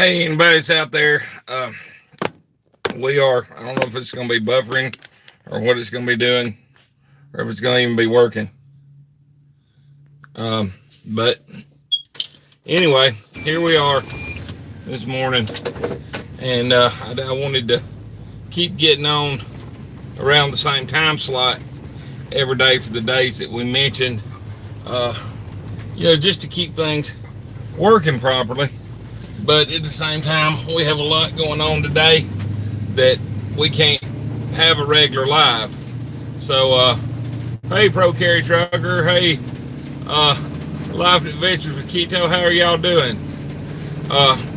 Hey, anybody's out there? We are. I don't know if it's going to be buffering or what it's going to be doing or if it's going to even be working. But anyway, here we are this morning, and I wanted to keep getting on around the same time slot every day for the days that we mentioned, just to keep things working properly. But at the same time, we have a lot going on today that we can't have a regular live. So, hey, Pro Carry Trucker, hey, Life Adventures with Keto, how are y'all doing?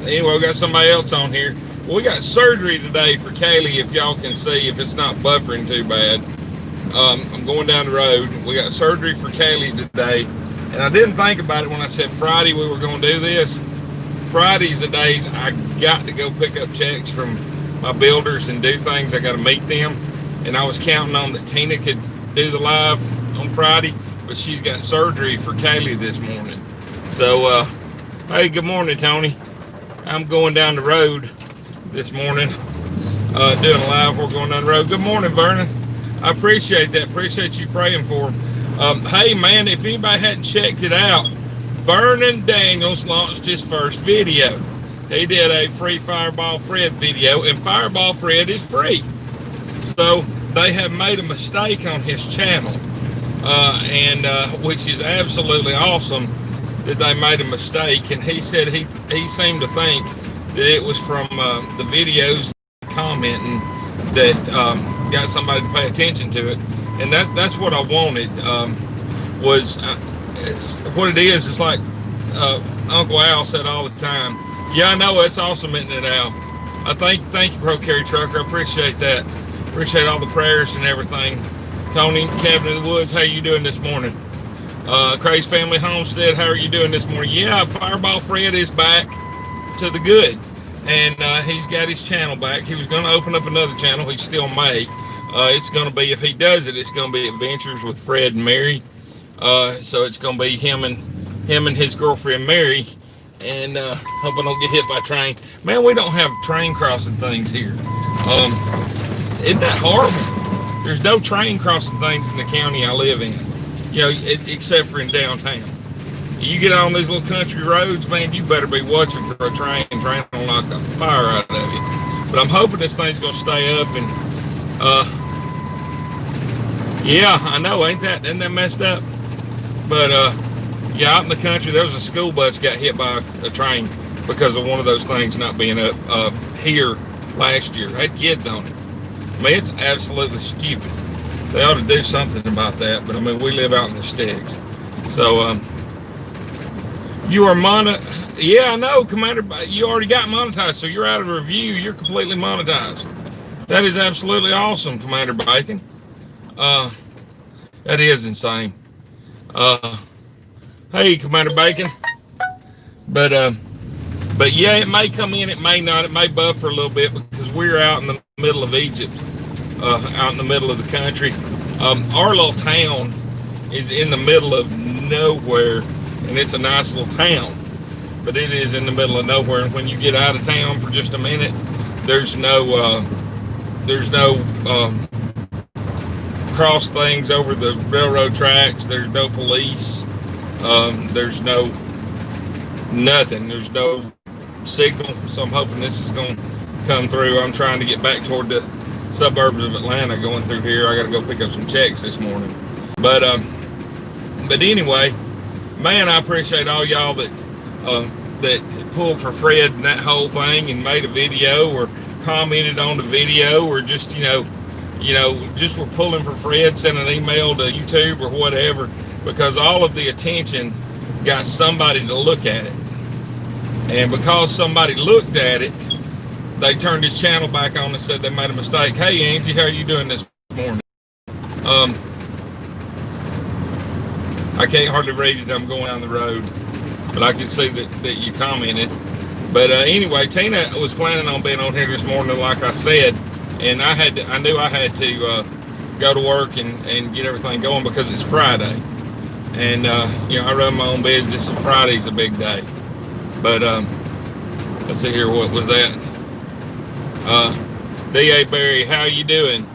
Anyway, we got somebody else on here. Well, we got surgery today for Kaylee, if y'all can see, if it's not buffering too bad. I'm going down the road. We got surgery for Kaylee today. And I didn't think about it when I said Friday we were going to do this. Fridays the days I got to go pick up checks from my builders and do things. I got to meet them. And I was counting on that Tina could do the live on Friday, but she's got surgery for Kaylee this morning. So, hey, good morning, Tony. I'm going down the road this morning, doing a live. We're going down the road. Good morning, Vernon. I appreciate that. Appreciate you praying for him. Hey, man, if anybody hadn't checked it out, Vernon Daniels launched his first video. He did a free Fireball Fred video, and Fireball Fred is free. So they have made a mistake on his channel, which is absolutely awesome that they made a mistake. And he said he seemed to think that it was from the videos commenting that got somebody to pay attention to it, and that's what I wanted. It's what it is. It's like Uncle Al said all the time. Yeah, I know, it's awesome, isn't it, Al? I thank you, Pro Carry Trucker. I appreciate that. Appreciate all the prayers and everything. Tony, Cabin in the Woods, how you doing this morning? Crazy Family Homestead, how are you doing this morning? Yeah, Fireball Fred is back to the good, and he's got his channel back. He was going to open up another channel. He still may. It's going to be, if he does it, it's going to be Adventures with Fred and Mary. So it's going to be him and his girlfriend Mary, and hope I don't get hit by a train. Man, we don't have train crossing things here. Isn't that horrible? There's no train crossing things in the county I live in, except for in downtown. You get on these little country roads, man, you better be watching for a train will knock the fire out of you. But I'm hoping this thing's going to stay up, and yeah, I know, isn't that messed up? But out in the country, there was a school bus got hit by a train because of one of those things not being up here last year. Had kids on it. I mean, it's absolutely stupid. They ought to do something about that. But I mean, we live out in the sticks. So you are yeah, I know, Commander. You already got monetized, so you're out of review. You're completely monetized. That is absolutely awesome, Commander Bacon. That is insane. Hey, Commander Bacon. But yeah, it may come in, it may not, it may buffer a little bit because we're out in the middle of Egypt, out in the middle of the country. Our little town is in the middle of nowhere, and it's a nice little town, but it is in the middle of nowhere. And when you get out of town for just a minute, there's no cross things over the railroad tracks. There's no police. There's no nothing. There's no signal. So I'm hoping this is going to come through. I'm trying to get back toward the suburbs of Atlanta going through here. I got to go pick up some checks this morning. But anyway, man, I appreciate all y'all that pulled for Fred and that whole thing and made a video or commented on the video or just, just were pulling for Fred, sent an email to YouTube or whatever, because all of the attention got somebody to look at it. And because somebody looked at it, they turned his channel back on and said they made a mistake. Hey, Angie, how are you doing this morning? I can't hardly read it. I'm going down the road, but I can see that you commented. But anyway, Tina was planning on being on here this morning, like I said, and I knew I had to go to work and get everything going because it's Friday. And, I run my own business, and Friday's a big day. But Let's see here. What was that? D.A. Barry, how you doing?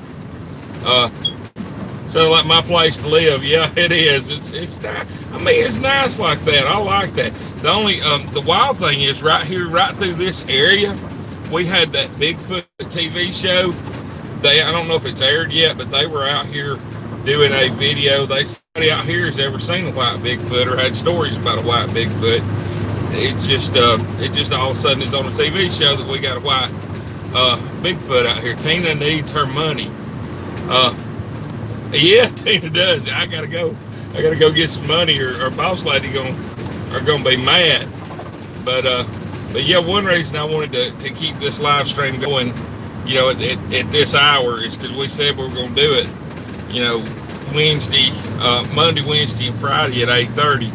Sounds like my place to live. Yeah, it is. It's nice. I mean, it's nice like that. I like that. The only the wild thing is right here, right through this area, we had that Bigfoot TV show. I don't know if it's aired yet, but they were out here doing a video. Somebody out here has ever seen a white Bigfoot or had stories about a white Bigfoot. It just all of a sudden is on a TV show that we got a white Bigfoot out here. Tina needs her money. Yeah, Tina does. I gotta go get some money, or boss lady are gonna be mad. But yeah, one reason I wanted to keep this live stream going, you know, at this hour is because we said we were gonna do it, you know, Monday, Wednesday, and Friday at 8:30.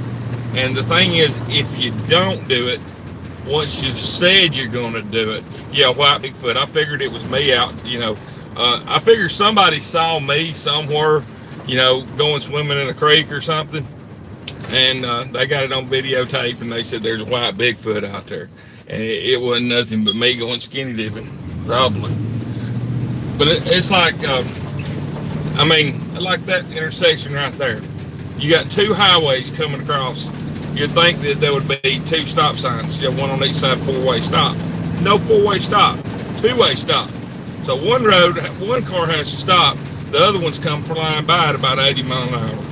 And the thing is, if you don't do it, once you've said you're gonna do it, yeah, white Bigfoot. I figured it was me out, you know. I figured somebody saw me somewhere, you know, going swimming in a creek or something, and they got it on videotape, and they said there's a white Bigfoot out there, and it wasn't nothing but me going skinny dipping, probably. But it's like, I mean, like that intersection right there. You got two highways coming across. You'd think that there would be two stop signs, you know, one on each side, four-way stop. No four-way stop, two-way stop. So one car has to stop, the other one's come flying by at about 80 miles an hour.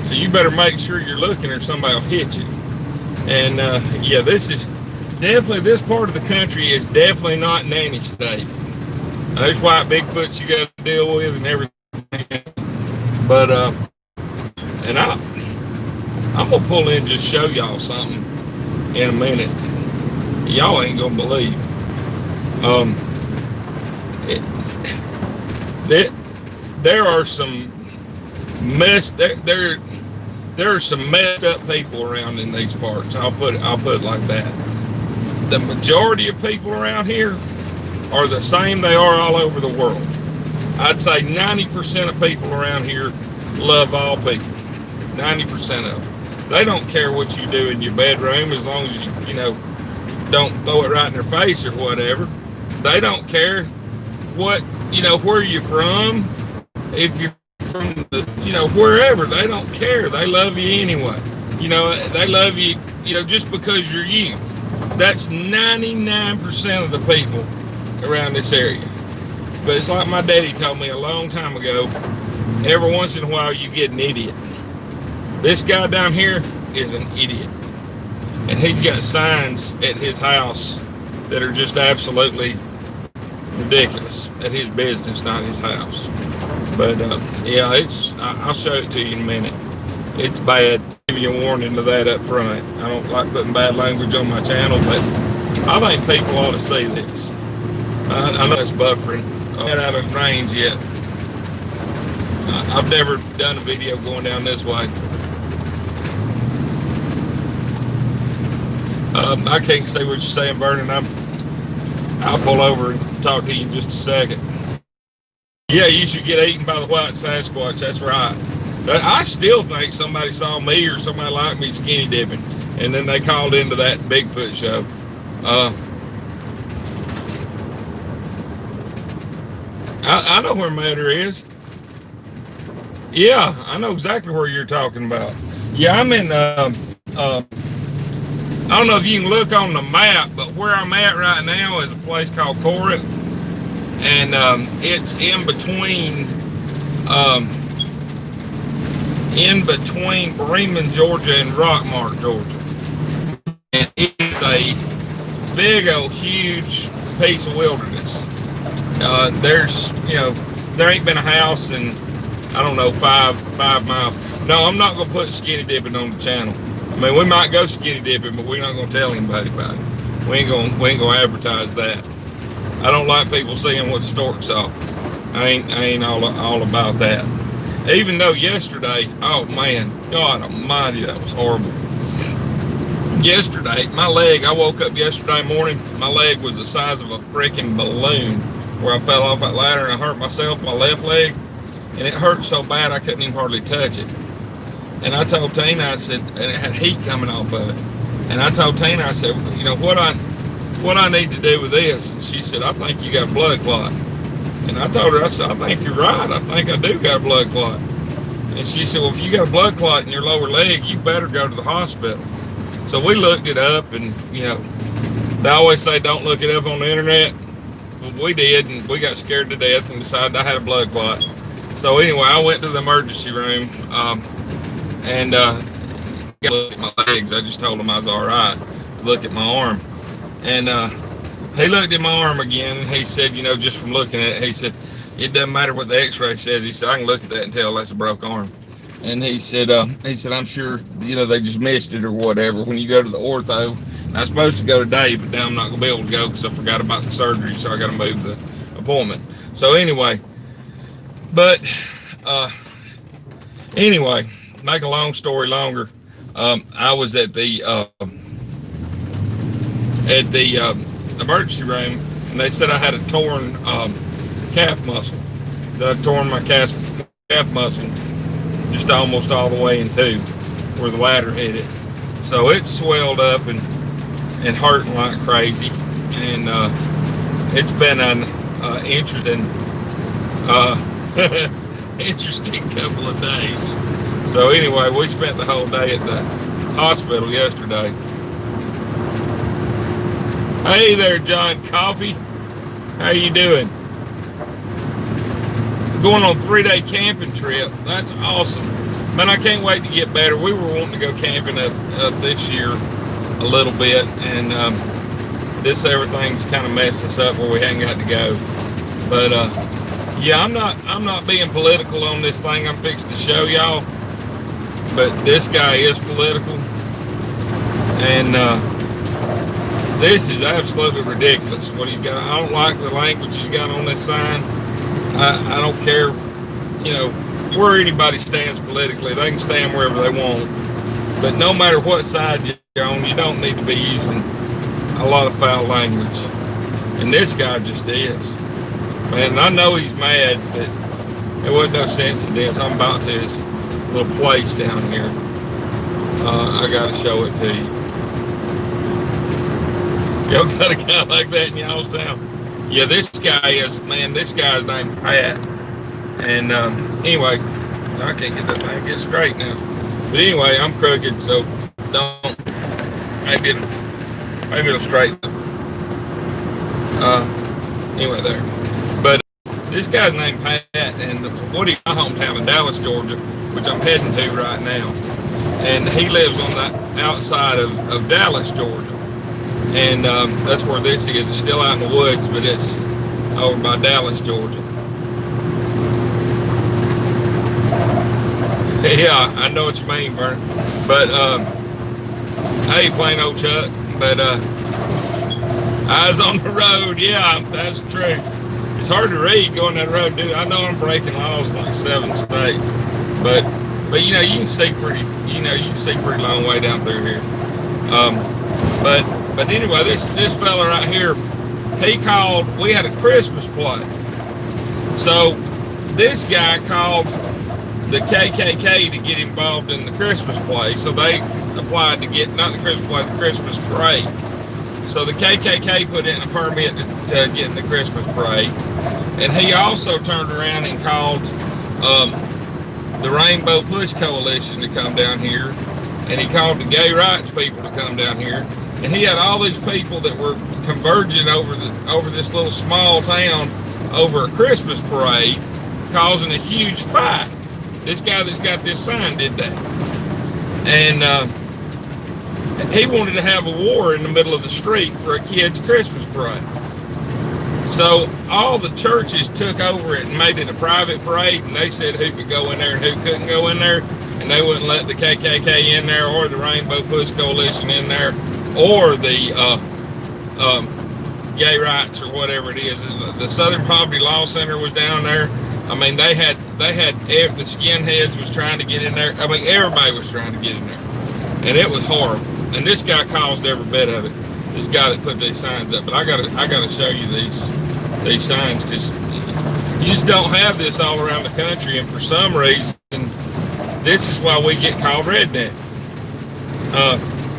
So you better make sure you're looking or somebody will hit you. And yeah, this part of the country is definitely not nanny state. There's white Bigfoots you got to deal with and everything. But, and I'm going to pull in and just show y'all something in a minute. Y'all ain't going to believe. There are some there are some messed up people around in these parts. I'll put it like that. The majority of people around here are the same they are all over the world. I'd say 90% of people around here love all people. 90% of them. They don't care what you do in your bedroom as long as you know, don't throw it right in their face or whatever. They don't care what, you know, where you're from. If you're from the, you know, wherever, they don't care. They love you anyway. You know, they love you, you know, just because you're you. That's 99% of the people around this area. But it's like my daddy told me a long time ago, every once in a while you get an idiot. This guy down here is an idiot. And he's got signs at his house that are just absolutely ridiculous at his business, not his house. But yeah, I'll show it to you in a minute. It's bad. Give you a warning of that up front. I don't like putting bad language on my channel, but I think people ought to see this. I know it's buffering. I'm not out of range yet. I've never done a video going down this way. I can't see what you're saying, Vernon. I'll pull over and talk to you in just a second. Yeah, you should get eaten by the white Sasquatch. That's right. But I still think somebody saw me or somebody like me skinny dipping, and then they called into that Bigfoot show. I know where Matter is. Yeah, I know exactly where you're talking about. Yeah, I'm in, I don't know if you can look on the map, but where I'm at right now is a place called Corinth. And it's in between Bremen, Georgia and Rockmart, Georgia. And it's a big old huge piece of wilderness. There's, you know, there ain't been a house in, I don't know, five miles. No, I'm not going to put skinny dipping on the channel. I mean, we might go skinny dipping, but we're not going to tell anybody about it. We ain't going to advertise that. I don't like people seeing what the stork saw. I ain't all about that. Even though yesterday, oh man, God almighty, that was horrible. Yesterday, my leg, I woke up yesterday morning, my leg was the size of a freaking balloon, where I fell off that ladder and I hurt myself, my left leg, and it hurt so bad I couldn't even hardly touch it. And I told Tina, I said, and it had heat coming off of it. And I told Tina, I said, you know, what what I need to do with this. And she said, I think you got blood clot. And I told her, I said, I think you're right. I think I do got a blood clot. And she said, well, if you got a blood clot in your lower leg, you better go to the hospital. So we looked it up, and, you know, they always say don't look it up on the internet. Well, we did, and we got scared to death and decided I had a blood clot. So anyway, I went to the emergency room, and look at my legs. I just told him I was all right. Look at my arm. And he looked at my arm again, and he said, you know, just from looking at it, he said, it doesn't matter what the x-ray says. He said, I can look at that and tell that's a broke arm. And he said, I'm sure, you know, they just missed it or whatever. When you go to the ortho, and I was supposed to go today, but now I'm not going to be able to go because I forgot about the surgery, so I got to move the appointment. So anyway, but anyway, make a long story longer, I was at the emergency room, and they said I had a torn calf muscle. That I torn my calf muscle just almost all the way in two, where the ladder hit it. So it swelled up and hurting like crazy, and it's been an interesting interesting couple of days. So anyway, we spent the whole day at the hospital yesterday. Hey there, John Coffee. How you doing? Going on a 3-day camping trip. That's awesome. Man, I can't wait to get better. We were wanting to go camping up this year a little bit, and everything's kind of messed us up where we hadn't got to go. But yeah, I'm not being political on this thing I'm fixing to show y'all, but this guy is political, and this is absolutely ridiculous what he's got. I don't like the language he's got on this sign. I don't care, you know, where anybody stands politically. They can stand wherever they want, but no matter what side you're on, you don't need to be using a lot of foul language. And this guy just is. Man, I know he's mad, but there wasn't no sense in this. I'm about to his little place down here. I got to show it to you. Y'all got a guy like that in y'all's town? Yeah, this guy's named Pat. And anyway, I can't get that thing get straight now. But anyway, I'm crooked, so maybe it'll straighten up. Anyway, there. But this guy's named Pat, and Woody, my hometown of Dallas, Georgia, which I'm heading to right now. And he lives on the outside of Dallas, Georgia. And that's where this is. It's still out in the woods, but it's over by Dallas, Georgia. Yeah, I know what you mean, Bert. But hey, plain old Chuck. But eyes on the road. Yeah, that's true. It's hard to read going that road, dude. I know I'm breaking laws in like 7 states, but you know, you can see pretty long way down through here. But anyway, this fella right here, he called. We had a Christmas play, so this guy called the KKK to get involved in the Christmas play. So they applied to get, not the Christmas play, the Christmas parade. So the KKK put in a permit to get in the Christmas parade. And he also turned around and called the Rainbow Push Coalition to come down here. And he called the gay rights people to come down here. And he had all these people that were converging over this little small town over a Christmas parade, causing a huge fight. This guy that's got this sign did that. And he wanted to have a war in the middle of the street for a kid's Christmas parade. So all the churches took over it and made it a private parade, and they said who could go in there and who couldn't go in there. And they wouldn't let the KKK in there, or the Rainbow Push Coalition in there, or the gay rights or whatever it is. The Southern Poverty Law Center was down there. I mean, they had the skinheads was trying to get in there. I mean, everybody was trying to get in there, and it was horrible. And this guy caused every bit of it. This guy that put these signs up. But I gotta show you these signs, because you just don't have this all around the country. And for some reason, this is why we get called redneck.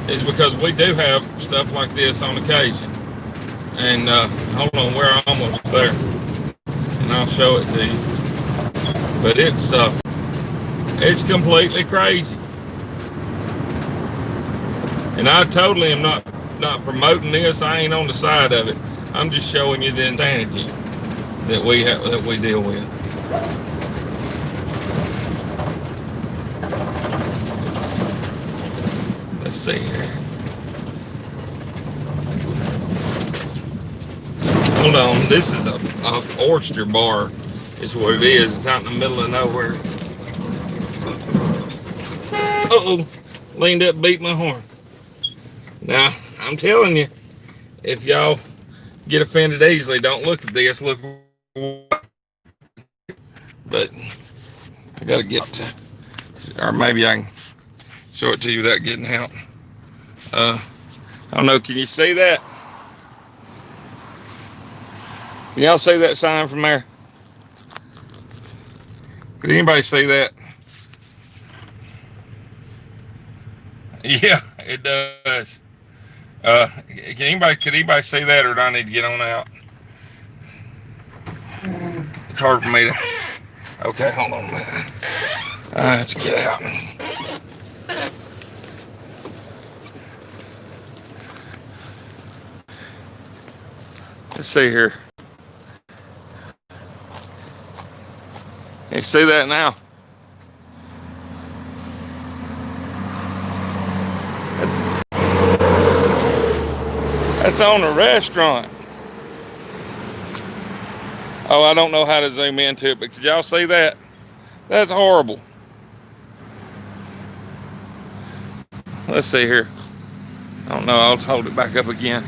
Is because we do have stuff like this on occasion. And hold on, we're almost there, and I'll show it to you. But it's completely crazy, and I totally am not promoting this. I ain't on the side of it. I'm just showing you the insanity that we deal with. Let's see here. Hold on, this is a oyster bar, is what it is. It's out in the middle of nowhere. Uh-oh, leaned up, beat my horn. Now, I'm telling you, if y'all get offended easily, don't look at this. Look, but I gotta get to, or maybe I can show it to you without getting out. I don't know, can you see that? Can y'all see that sign from there? Could anybody see that? Yeah, it does. Could anybody see that, or do I need to get on out? It's hard for me to. Okay, hold on a minute. I have to get out. Let's see here. You see that now? That's on a restaurant. Oh, I don't know how to zoom into it, but did y'all see that? That's horrible. Let's see here. I don't know, I'll hold it back up again.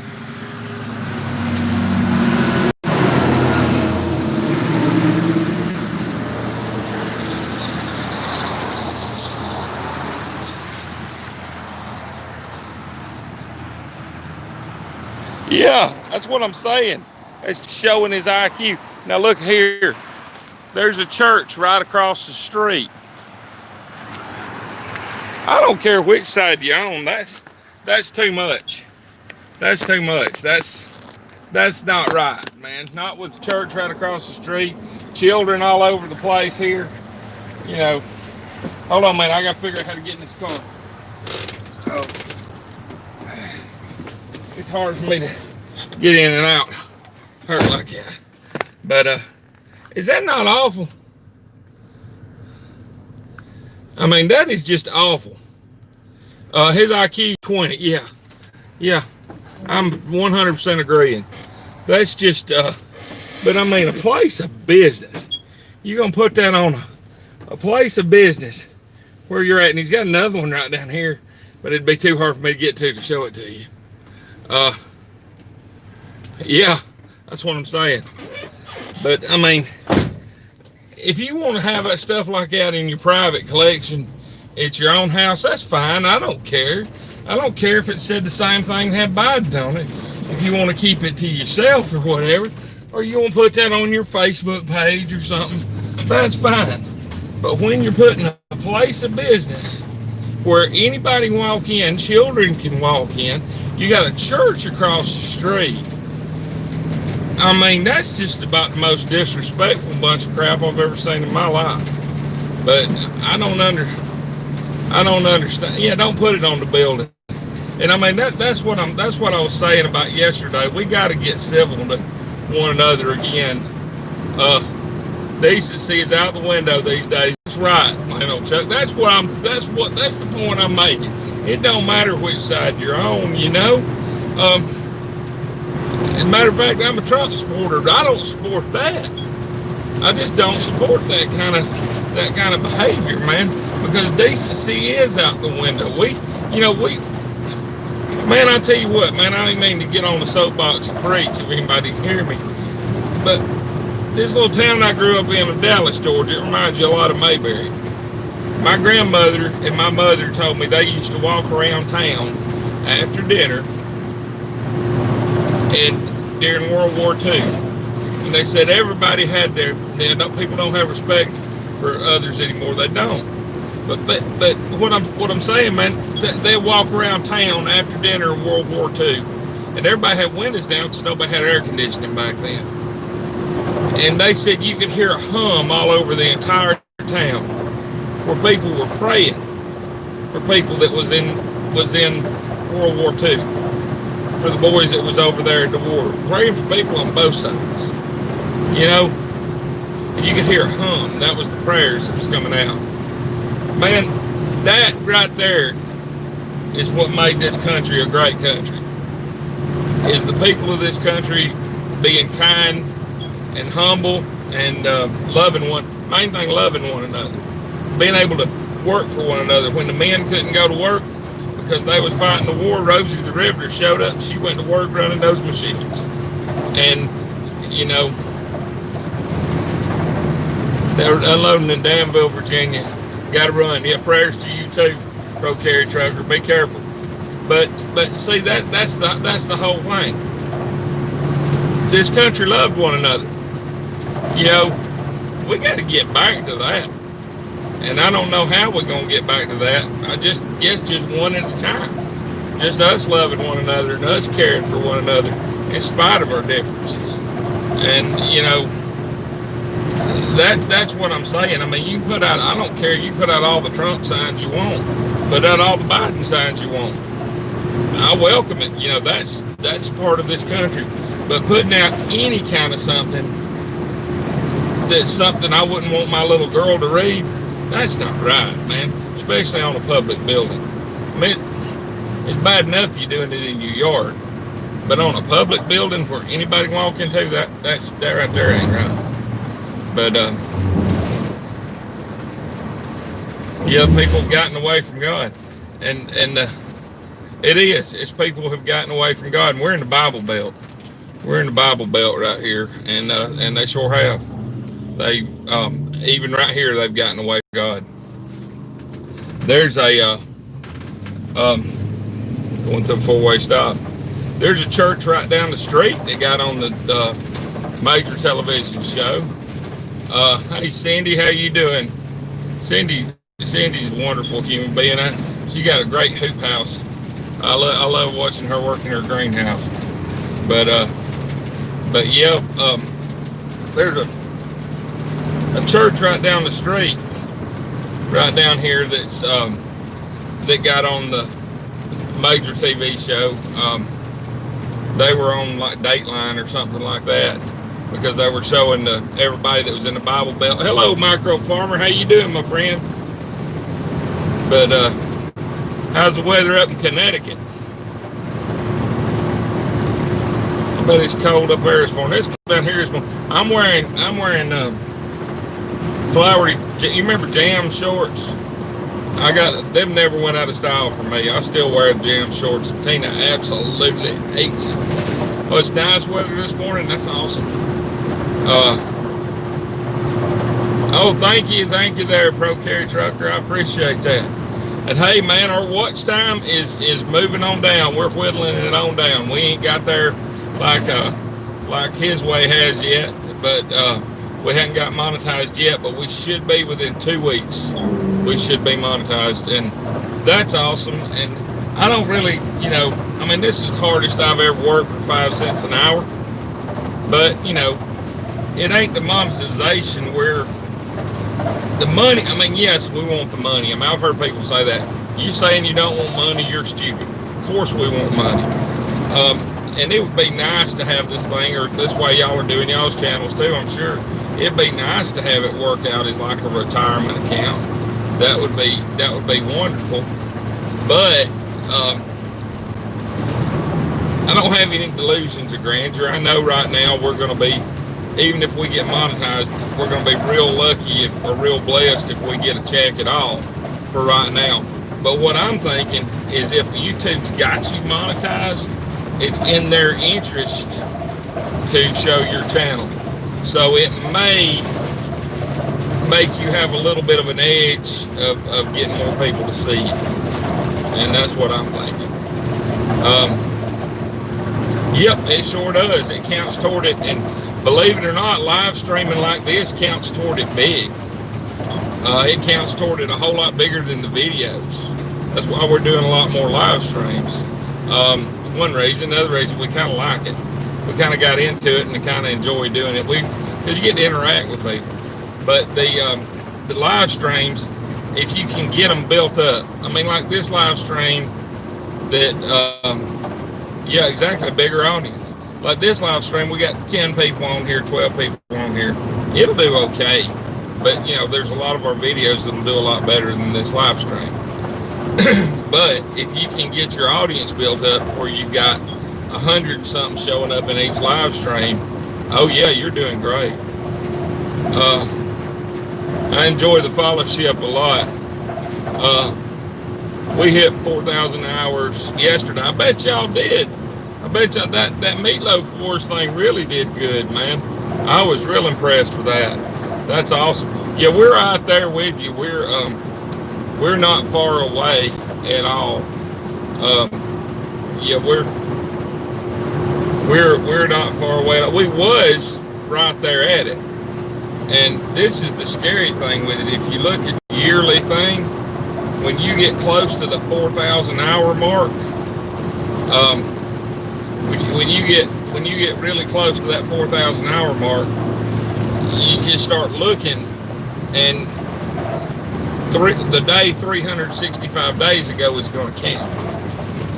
Yeah, that's what I'm saying. It's showing his IQ. Now look here. There's a church right across the street. I don't care which side you're on. That's too much. That's too much. That's not right, man. Not with the church right across the street. Children all over the place here. You know. Hold on, man. I gotta figure out how to get in this car. Oh. It's hard for me to get in and out. Hurt like that. But is that not awful? I mean, that is just awful. His IQ 20. Yeah. I'm 100% agreeing. That's just but I mean, a place of business. You're gonna put that on a place of business where you're at, and he's got another one right down here, but it'd be too hard for me to get to show it to you. Yeah, that's what I'm saying. But I mean, if you want to have that stuff like that in your private collection at your own house, that's fine. I don't care. I don't care if it said the same thing and had Biden on it. If you want to keep it to yourself or whatever, or you want to put that on your Facebook page or something, that's fine. But when you're putting a place of business where anybody can walk in, children can walk in, you got a church across the street. I mean, that's just about the most disrespectful bunch of crap I've ever seen in my life. But I don't understand. Yeah, don't put it on the building. And I mean, that's what I was saying about yesterday. We got to get civil to one another again. Decency is out the window these days. That's right, you know, Chuck. That's the point I'm making. It don't matter which side you're on, you know. As a matter of fact, I'm a Trump supporter. I don't support that. I just don't support that kind of behavior, man. Because decency is out the window. Man, I tell you what, man, I don't mean to get on the soapbox and preach if anybody can hear me. But this little town I grew up in Dallas, Georgia, it reminds you a lot of Mayberry. My grandmother and my mother told me they used to walk around town after dinner and during World War II. And they said everybody had people don't have respect for others anymore. They don't. But what I'm saying, man, they walk around town after dinner in World War II and everybody had windows down because nobody had air conditioning back then. And they said you could hear a hum all over the entire town where people were praying for people that was in World War II, for the boys that was over there at the war, praying for people on both sides. You know, and you could hear a hum. That was the prayers that was coming out. Man, that right there is what made this country a great country. Is the people of this country being kind and humble and loving main thing, loving one another. Being able to work for one another. When the men couldn't go to work because they was fighting the war, Rosie the Riveter showed up. She went to work running those machines. And, you know, they were unloading in Danville, Virginia. Got to run. Yeah, prayers to you too, Pro Carry Trucker. Be careful. But see, that's the whole thing. This country loved one another. You know, we got to get back to that. And I don't know how we're going to get back to that. I just guess just one at a time. Just us loving one another and us caring for one another in spite of our differences. And, you know, that's what I'm saying. I mean, you can put out, I don't care, you put out all the Trump signs you want. Put out all the Biden signs you want. I welcome it. You know, that's part of this country. But putting out any kind of something that's something I wouldn't want my little girl to read, that's not right, man. Especially on a public building. I mean, it's bad enough you doing it in your yard, but on a public building where anybody can walk into, that right there ain't right. But yeah, people have gotten away from God, and it's people have gotten away from God, and we're in the Bible Belt. We're in the Bible Belt right here, and they sure have. They've even right here they've gotten away from God. There's a going to a four-way stop. There's a church right down the street that got on the major television show. Hey Cindy, how you doing? Cindy's a wonderful human being. She got a great hoop house. I love watching her work in her greenhouse. But yeah, there's a church right down the street, right down here that's that got on the major TV show. They were on like Dateline or something like that because they were showing everybody that was in the Bible Belt. Hello, Micro Farmer, how you doing, my friend? But how's the weather up in Connecticut? I bet it's cold up there this morning. It's cold down here this morning. I'm wearing flowery. You remember Jam shorts? I got them. Never went out of style for me. I still wear the Jam shorts. Tina absolutely hates it. Oh, it's nice weather this morning. That's awesome. Oh, thank you there, Pro Carry Trucker. I appreciate that. And hey, man, our watch time is moving on down. We're whittling it on down. We ain't got there like his way has yet, but we haven't got monetized yet. But we should be within 2 weeks. We should be monetized, and that's awesome. And I don't really, I mean, this is the hardest I've ever worked for 5 cents an hour. But it ain't the monetization where the money, I mean, yes, we want the money. I mean, I've heard people say that. You saying you don't want money, you're stupid. Of course we want money. And it would be nice to have this thing, or this way y'all are doing y'all's channels too, I'm sure. It'd be nice to have it worked out as like a retirement account. That would be wonderful. But I don't have any delusions of grandeur. I know right now we're going to be, even if we get monetized, we're going to be real lucky or real blessed if we get a check at all for right now. But what I'm thinking is if YouTube's got you monetized, it's in their interest to show your channel. So it may make you have a little bit of an edge of getting more people to see you. And that's what I'm thinking. Yep, it sure does. It counts toward it. And believe it or not, live streaming like this counts toward it big. It counts toward it a whole lot bigger than the videos. That's why we're doing a lot more live streams. one reason. The other reason, we kind of like it. We kind of got into it and kind of enjoy doing it. Because you get to interact with people. But the live streams, if you can get them built up, I mean, like this live stream that, yeah, exactly, a bigger audience. Like this live stream, we got 10 people on here, 12 people on here. It'll do okay. But, you know, there's a lot of our videos that'll do a lot better than this live stream. But if you can get your audience built up where you've got 100 something showing up in each live stream, oh yeah, you're doing great. I enjoy the fellowship a lot. We hit 4,000 hours yesterday. I bet y'all did. I bet y'all that Meatloaf Wars thing really did good, man. I was real impressed with that. That's awesome. Yeah, we're right there with you. We're not far away at all. Yeah, we're not far away. We was right there at it. And this is the scary thing with it. If you look at the yearly thing, when you get close to the 4,000 hour mark, when you get really close to that 4,000 hour mark, you just start looking, and the day 365 days ago is going to count.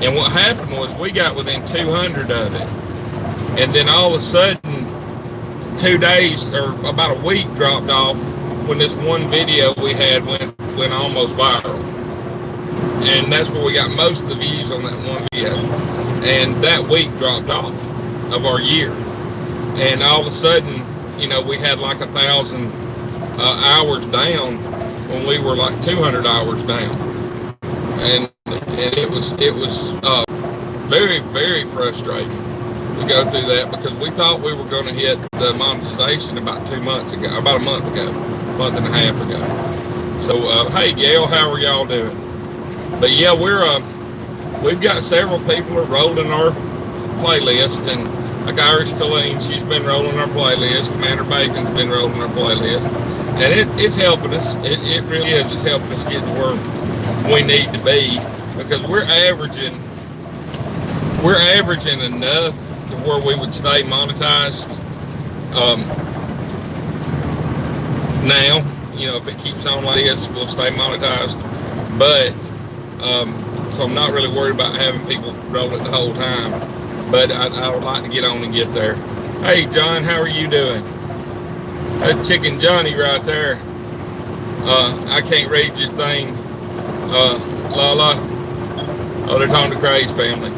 And what happened was we got within 200 of it, and then all of a sudden 2 days or about a week dropped off when this one video we had went almost viral. And that's where we got most of the views on that one video. And that week dropped off of our year. And all of a sudden, you know, we had like 1,000 hours down when we were like 200 hours down. And it was very, very frustrating to go through that, because we thought we were going to hit the monetization about a month and a half ago. So, hey, Gail, how are y'all doing? But yeah, we've got several people are rolling our playlist, and like Irish Colleen, she's been rolling our playlist. Commander Bacon's been rolling our playlist, and it's helping us. It really is. It's helping us get to where we need to be, because we're averaging enough to where we would stay monetized. Now, you know, if it keeps on like this, we'll stay monetized. But so I'm not really worried about having people roll it the whole time. But I would like to get on and get there. Hey, John, how are you doing? That's Chicken Johnny right there. I can't read your thing. Lala. Oh, they're talking to Craig's family.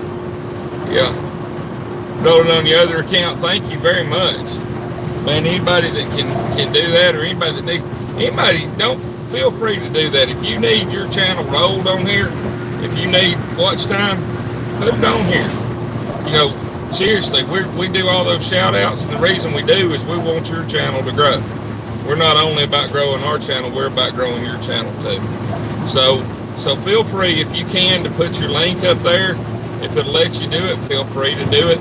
Yeah. Rolling on your other account. Thank you very much. Man, anybody that can do that, or anybody that needs, don't feel free to do that. If you need your channel rolled on here, if you need watch time, put it on here. You know, seriously, we do all those shout outs, and the reason we do is we want your channel to grow. We're not only about growing our channel, we're about growing your channel too. So feel free, if you can, to put your link up there. If it'll let you do it, feel free to do it.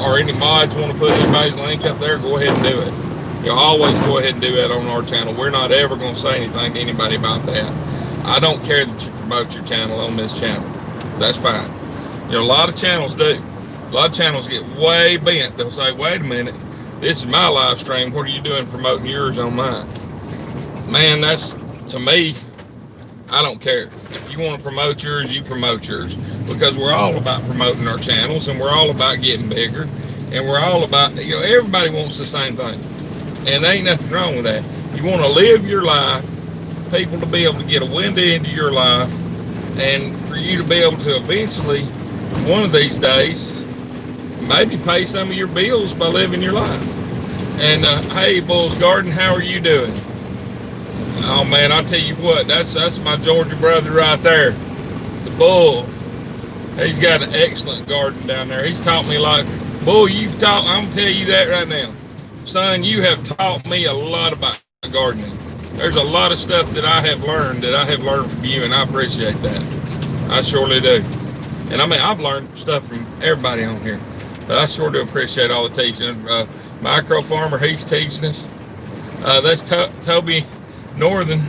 Or any mods want to put anybody's link up there, go ahead and do it. You'll always go ahead and do that on our channel. We're not ever going to say anything to anybody about that. I don't care that you promote your channel on this channel. That's fine. You know, a lot of channels do. A lot of channels get way bent. They'll say, wait a minute, this is my live stream. What are you doing promoting yours on mine? Man, that's, to me, I don't care. If you want to promote yours, you promote yours. Because we're all about promoting our channels, and we're all about getting bigger. And we're all about, you know, everybody wants the same thing. And there ain't nothing wrong with that. You want to live your life, people to be able to get a window into your life, and for you to be able to eventually, one of these days, maybe pay some of your bills by living your life. And hey, Bull's Garden, how are you doing? Oh man, I'll tell you what, that's my Georgia brother right there, the Bull. He's got an excellent garden down there. He's taught me like, Bull, I'm gonna tell you that right now. Son, you have taught me a lot about gardening. There's a lot of stuff that I have learned from you, and I appreciate that. I surely do. And I mean, I've learned stuff from everybody on here, but I sure do appreciate all the teaching. Micro Farmer, he's teaching us. That's Toby Northern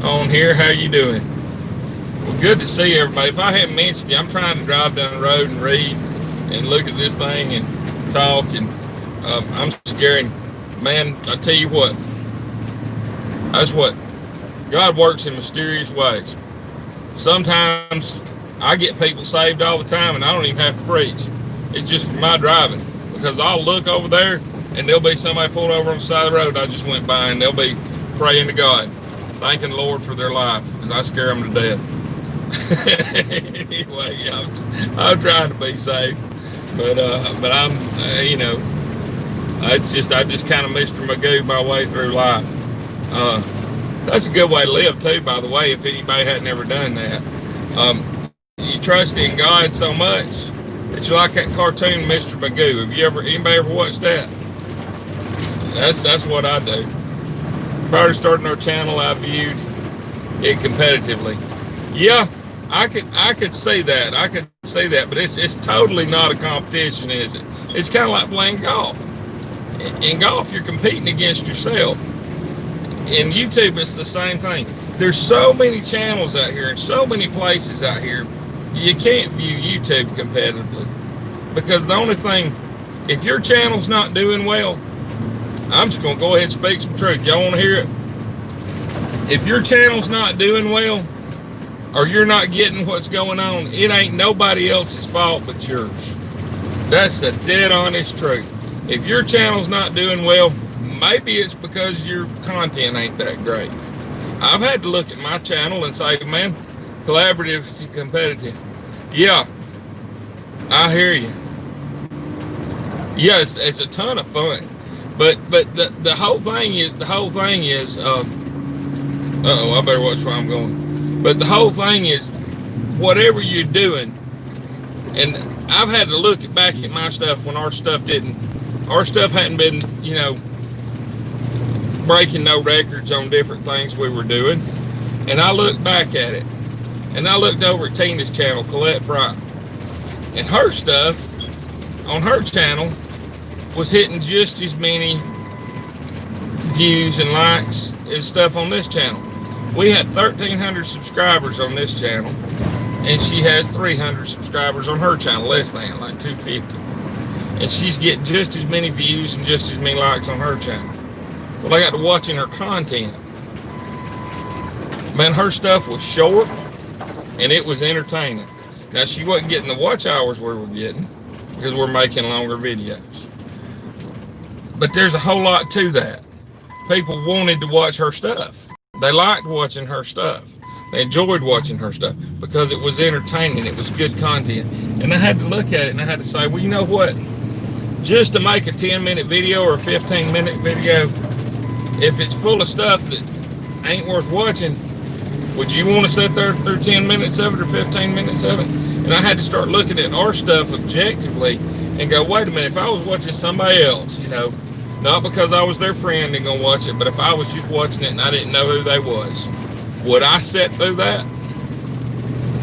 on here. How you doing? Well, good to see everybody. If I hadn't mentioned you, I'm trying to drive down the road and read and look at this thing and talk, and I'm scaring. Man, I tell you what, that's what God works in mysterious ways. Sometimes I get people saved all the time, and I don't even have to preach. It's just for my driving, because I'll look over there, and there'll be somebody pulled over on the side of the road I just went by, and they'll be praying to God, thanking the Lord for their life, because I scare them to death. Anyway, I'm trying to be safe, but I'm, I just kind of Mr. Magoo my way through life. That's a good way to live too, by the way, if anybody hadn't ever done that. You trust in God so much that you like that cartoon Mr. Magoo. Have anybody ever watched that? That's what I do. Prior to starting our channel, I viewed it competitively. Yeah, I could say that. I could say that, but it's totally not a competition, is it? It's kind of like playing golf. In golf, you're competing against yourself. In YouTube, it's the same thing. There's so many channels out here and so many places out here, you can't view YouTube competitively. Because the only thing, if your channel's not doing well, I'm just going to go ahead and speak some truth. Y'all want to hear it? If your channel's not doing well, or you're not getting what's going on, it ain't nobody else's fault but yours. That's the dead honest truth. If your channel's not doing well, maybe it's because your content ain't that great. I've had to look at my channel and say, man, collaborative to competitive. Yeah, I hear you. Yeah, it's a ton of fun. But the whole thing is, uh-oh, I better watch where I'm going. But the whole thing is, whatever you're doing, and I've had to look back at my stuff when our stuff hadn't been, breaking no records on different things we were doing. And I looked back at it, and I looked over at Tina's channel, Colette Fry, and her stuff on her channel was hitting just as many views and likes as stuff on this channel. We had 1,300 subscribers on this channel, and she has 300 subscribers on her channel, less than, like 250. And she's getting just as many views and just as many likes on her channel. Well, I got to watching her content. Man, her stuff was short, and it was entertaining. Now, she wasn't getting the watch hours we were getting, because we're making longer videos. But there's a whole lot to that. People wanted to watch her stuff. They liked watching her stuff. They enjoyed watching her stuff because it was entertaining. It was good content. And I had to look at it and I had to say, well, you know what? Just to make a 10-minute video or a 15-minute video, if it's full of stuff that ain't worth watching, would you want to sit there through 10 minutes of it or 15 minutes of it? And I had to start looking at our stuff objectively and go, wait a minute, if I was watching somebody else, not because I was their friend and gonna watch it, but if I was just watching it and I didn't know who they was, would I sit through that?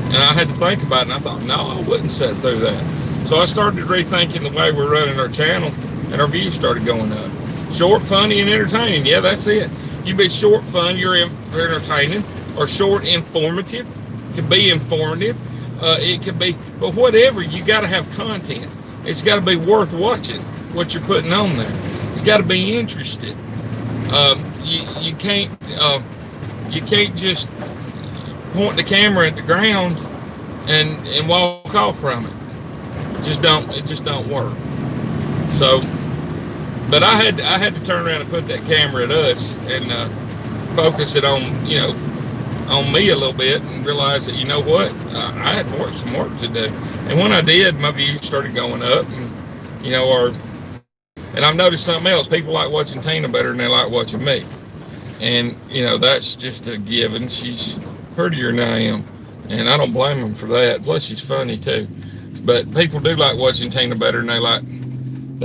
And I had to think about it, and I thought, no, I wouldn't sit through that. So I started rethinking the way we're running our channel, and our views started going up. Short, funny, and entertaining. Yeah, that's it. You be short, fun, you're entertaining, or short, informative. It could be informative. It could be, but whatever, you got to have content. It's got to be worth watching what you're putting on there. It's got to be interested. You can't just point the camera at the ground and walk off from it. It just don't work. So, but I had to turn around and put that camera at us and focus it on on me a little bit and realize that, you know what, I had some work to do. And when I did, my views started going up, and and I've noticed something else. People like watching Tina better than they like watching me. And, that's just a given. She's prettier than I am, and I don't blame them for that. Plus, she's funny too. But people do like watching Tina better than they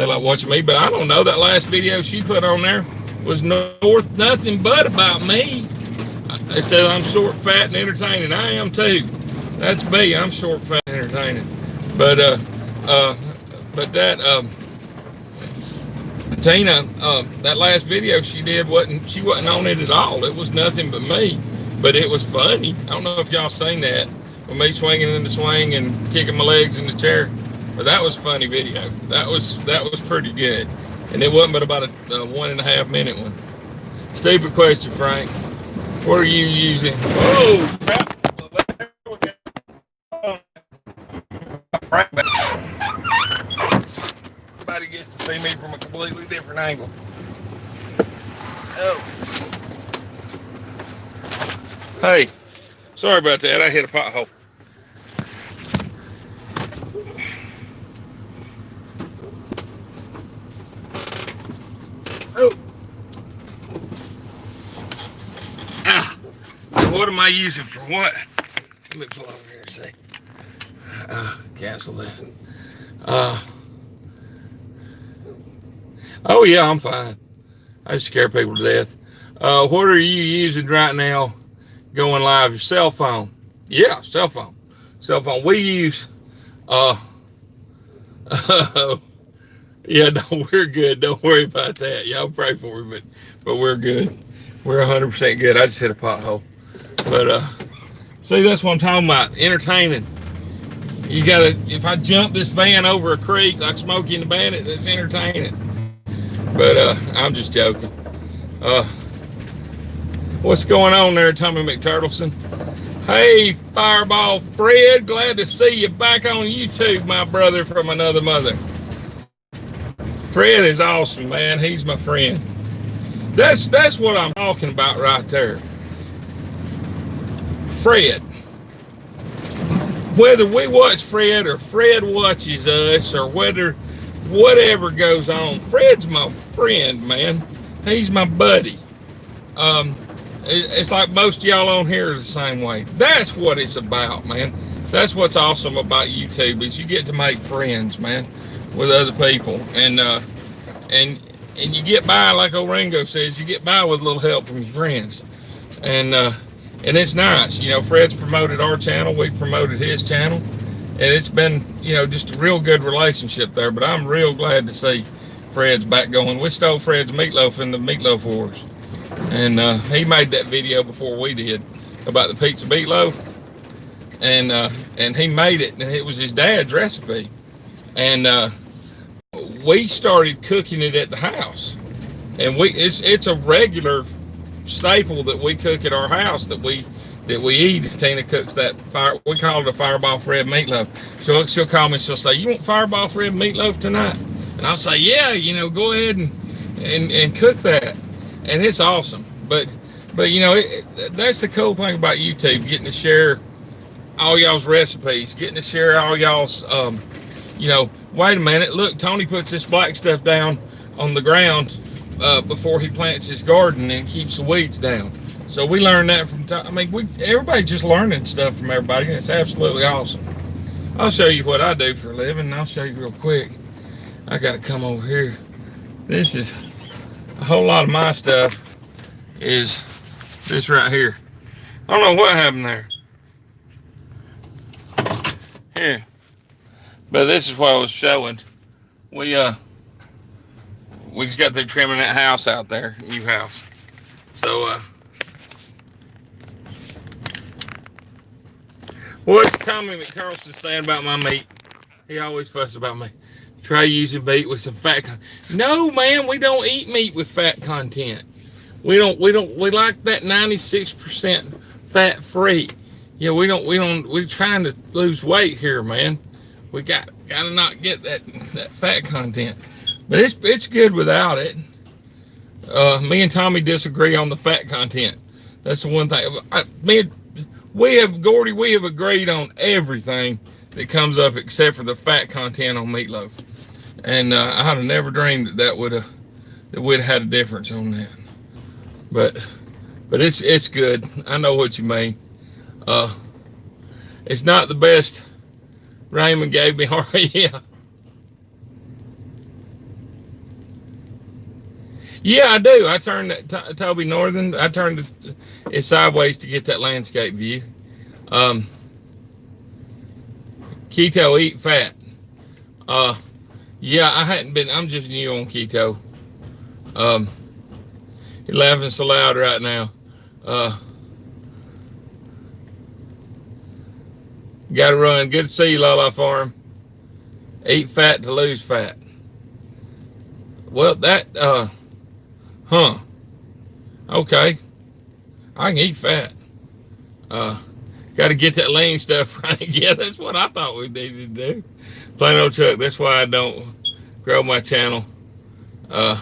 like watching me. But I don't know, that last video she put on there was nothing but about me. It says I'm short, fat, and entertaining. I am too. That's me. I'm short, fat, and entertaining. But that Tina, that last video she did she wasn't on it at all. It was nothing but me. but it was funny. I don't know if y'all seen that with me swinging in the swing and kicking my legs in the chair, but that was a funny video. That was pretty good, and it wasn't but about a 1.5 minute one. Stupid question, Frank. What are you using? Oh, crap. Everybody gets to see me from a completely different angle. Oh. Hey, sorry about that. I hit a pothole. Oh. Ah. What am I using for what? Let me pull over here and see. Cancel that. Oh yeah, I'm fine. I just scare people to death. What are you using right now going live? Your cell phone? Yeah, cell phone. Cell phone. We use yeah, no, we're good. Don't worry about that. Y'all pray for me, but we're good. We're 100% good. I just hit a pothole. But see, that's what I'm talking about. Entertaining. You gotta, if I jump this van over a creek like Smokey and the Bandit, that's entertaining. But I'm just joking. What's going on there, Tommy McTurtleson? Hey, Fireball Fred, glad to see you back on YouTube, my brother from another mother. Fred is awesome, man. He's my friend. That's what I'm talking about right there. Fred. Whether we watch Fred or Fred watches us or whatever goes on, Fred's my friend, man. He's my buddy. It's like most of y'all on here are the same way. That's what it's about, man. That's what's awesome about YouTube is you get to make friends, man, with other people, and you get by, like old Ringo says, you get by with a little help from your friends, and it's nice. You know, Fred's promoted our channel, we promoted his channel, and it's been, you know, just a real good relationship there. But I'm real glad to see Fred's back going. We stole Fred's meatloaf in the Meatloaf Wars, and he made that video before we did about the pizza meatloaf, and he made it, and it was his dad's recipe, and we started cooking it at the house, and it's a regular staple that we cook at our house that we eat. Is Tina cooks that we call it a Fireball Fred meatloaf. So she'll call me, she'll say, "You want Fireball Fred meatloaf tonight?" And I'll say, "Yeah, you know, go ahead and cook that," and it's awesome. But you know, that's the cool thing about YouTube, getting to share all y'all's recipes, getting to share all y'all's you know, wait a minute, look, Tony puts this black stuff down on the ground before he plants his garden and keeps the weeds down. So we learned that from, I mean, everybody's just learning stuff from everybody, and it's absolutely awesome. I'll show you what I do for a living, and I'll show you real quick. I got to come over here. This is a whole lot of my stuff is this right here. I don't know what happened there. Here. But this is what I was showing. We just got through trimming that house out there, new house. So what's Tommy McTurlson saying about my meat? He always fuss about me. Try using meat with some fat content. No, man, we don't eat meat with fat content. We like that 96% fat free. Yeah, we're trying to lose weight here, man. We gotta not get that fat content. But it's good without it. Me and Tommy disagree on the fat content. That's the one thing. We have agreed on everything that comes up except for the fat content on meatloaf. And I'd have never dreamed that we'd have had a difference on that. But it's good. I know what you mean. It's not the best. Raymond gave me heart. Yeah. Yeah, I do. I turned that Toby Northern. I turned it sideways to get that landscape view. Keto eat fat. Yeah, I hadn't been. I'm just new on keto. You're laughing so loud right now. Got to run. Good to see you, Lala Farm. Eat fat to lose fat. Well, that, okay. I can eat fat. Got to get that lean stuff right. Yeah, that's what I thought we needed to do. Plain old Chuck. That's why I don't grow my channel. I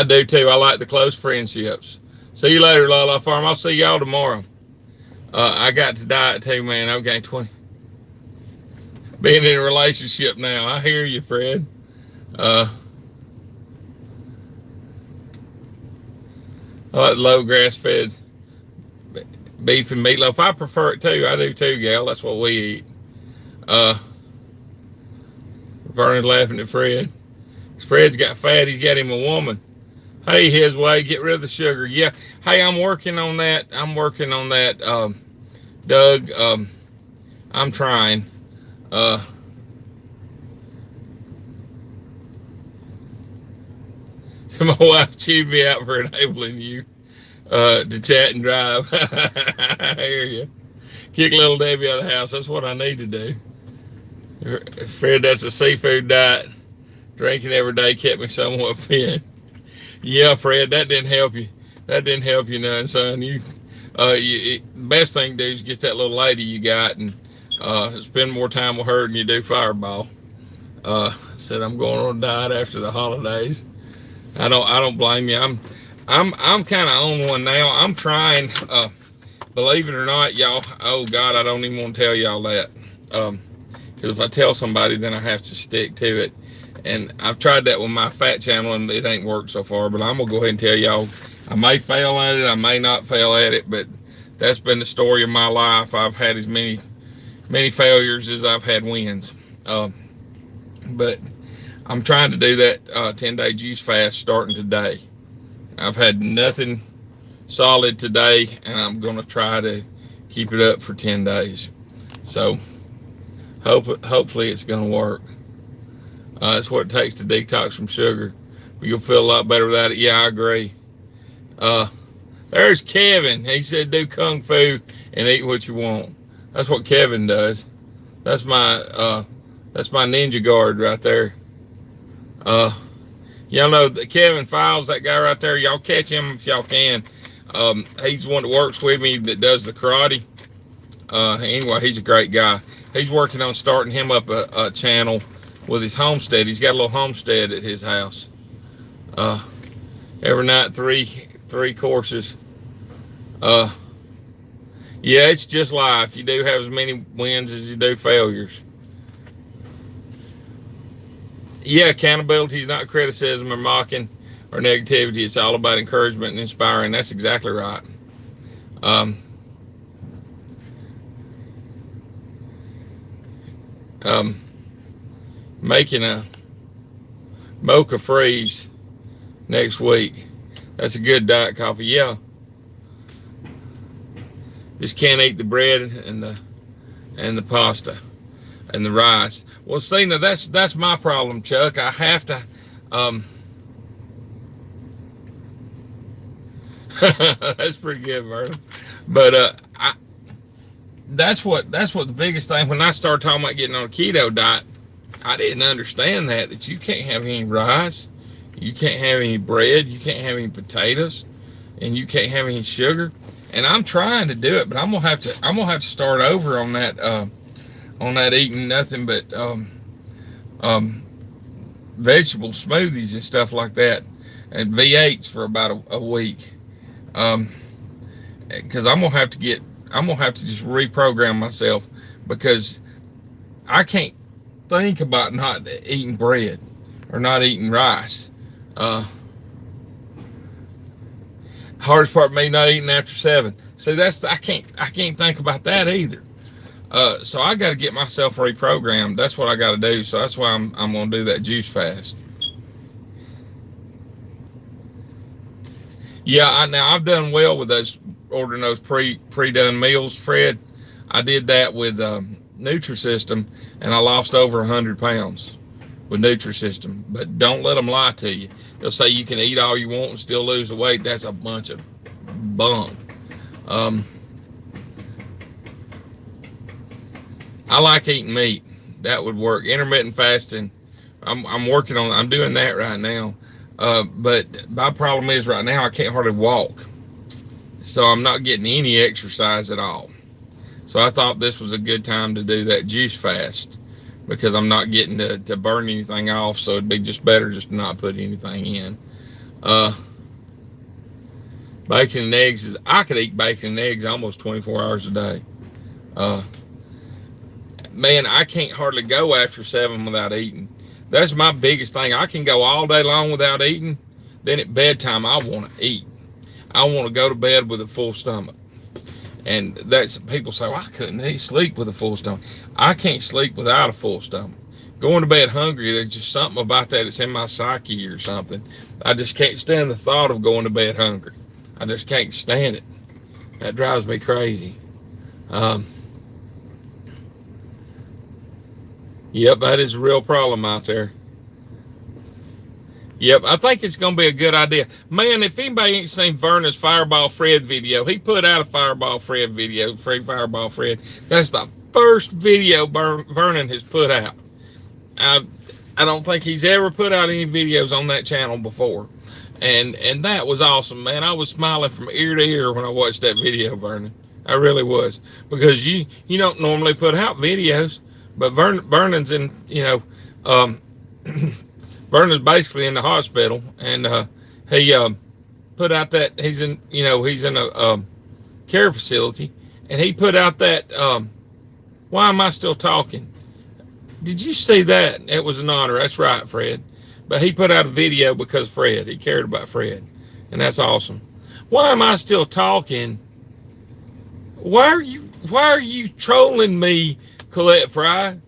do too. I like the close friendships. See you later, Lala Farm. I'll see y'all tomorrow. I got to diet too, man. I've gained 20. Being in a relationship now. I hear you, Fred. I like low grass-fed beef and meatloaf. I prefer it too. I do too, gal. That's what we eat. Vernon's laughing at Fred. Fred's got fat. He's got him a woman. Hey, his way. Get rid of the sugar. Yeah. Hey, I'm working on that. Doug. I'm trying. My wife chewed me out for enabling you to chat and drive. I hear you. Kick little Debbie out of the house. That's what I need to do. Fred, that's a seafood diet. Drinking every day kept me somewhat fit. Yeah, Fred, that didn't help you. That didn't help you none, son. The best thing to do is get that little lady you got and spend more time with her than you do Fireball. Said I'm going on a diet after the holidays. I don't blame you. I'm kind of on one now. I'm trying. Believe it or not, y'all. Oh God, I don't even want to tell y'all that. Because if I tell somebody, then I have to stick to it. And I've tried that with my fat channel, and it ain't worked so far. But I'm gonna go ahead and tell y'all. I may fail at it. I may not fail at it. But that's been the story of my life. I've had as many failures as I've had wins. But I'm trying to do that 10-day juice fast starting today. I've had nothing solid today, and I'm going to try to keep it up for 10 days. So hopefully it's going to work. That's what it takes to detox from sugar. You'll feel a lot better without it. Yeah, I agree. There's Kevin. He said do Kung Fu and eat what you want. That's what Kevin does. That's my ninja guard right there. Y'all know that Kevin Files, that guy right there. Y'all catch him if y'all can. He's the one that works with me that does the karate. Anyway, he's a great guy. He's working on starting him up a channel with his homestead. He's got a little homestead at his house. Every night, three courses. Yeah, it's just life. You do have as many wins as you do failures. Yeah, accountability is not criticism or mocking or negativity. It's all about encouragement and inspiring. That's exactly right. Making a mocha freeze next week. That's a good diet coffee. Yeah. Just can't eat the bread and the pasta and the rice. Well, see, now that's my problem, Chuck. I have to. That's pretty good, Vernon. But that's what the biggest thing. When I started talking about getting on a keto diet, I didn't understand that you can't have any rice, you can't have any bread, you can't have any potatoes, and you can't have any sugar. And I'm trying to do it, but I'm gonna have to start over on that eating nothing but vegetable smoothies and stuff like that, and V8s for about a week. Because I'm gonna have to just reprogram myself, because I can't think about not eating bread or not eating rice. Hardest part of me not eating after 7. See, I can't think about that either. So I got to get myself reprogrammed. That's what I got to do. So that's why I'm going to do that juice fast. Yeah, now I've done well with ordering those pre-done meals, Fred. I did that with Nutrisystem, and I lost over 100 pounds with Nutrisystem. But don't let them lie to you. They'll say you can eat all you want and still lose the weight. That's a bunch of bunk. I like eating meat. That would work. Intermittent fasting. I'm working on. I'm doing that right now. But my problem is right now I can't hardly walk, so I'm not getting any exercise at all. So I thought this was a good time to do that juice fast because I'm not getting to burn anything off. So it'd be just better just to not put anything in. Uh, Bacon and eggs is. I could eat bacon and eggs almost 24 hours a day. Uh, Man, I can't hardly go after 7 without eating. That's my biggest thing. I can go all day long without eating. Then at bedtime, I want to eat. I want to go to bed with a full stomach. And that's, people say, well, I couldn't sleep with a full stomach. I can't sleep without a full stomach. Going to bed hungry, there's just something about that. It's in my psyche or something. I just can't stand the thought of going to bed hungry. I just can't stand it. That drives me crazy. Yep, that is a real problem out there. Yep, I think it's going to be a good idea. Man, if anybody ain't seen Vernon's Fireball Fred video, he put out a Fireball Fred video, Free Fireball Fred. That's the first video Vernon has put out. I don't think he's ever put out any videos on that channel before. And that was awesome, man. I was smiling from ear to ear when I watched that video, Vernon. I really was. Because you don't normally put out videos. But Vernon's in, Vernon's basically in the hospital, and he put out that he's in a care facility, and he put out that. Why am I still talking? Did you see that? It was an honor. That's right, Fred. But he put out a video because Fred. He cared about Fred, and that's awesome. Why am I still talking? Why are you trolling me, Colette Fry?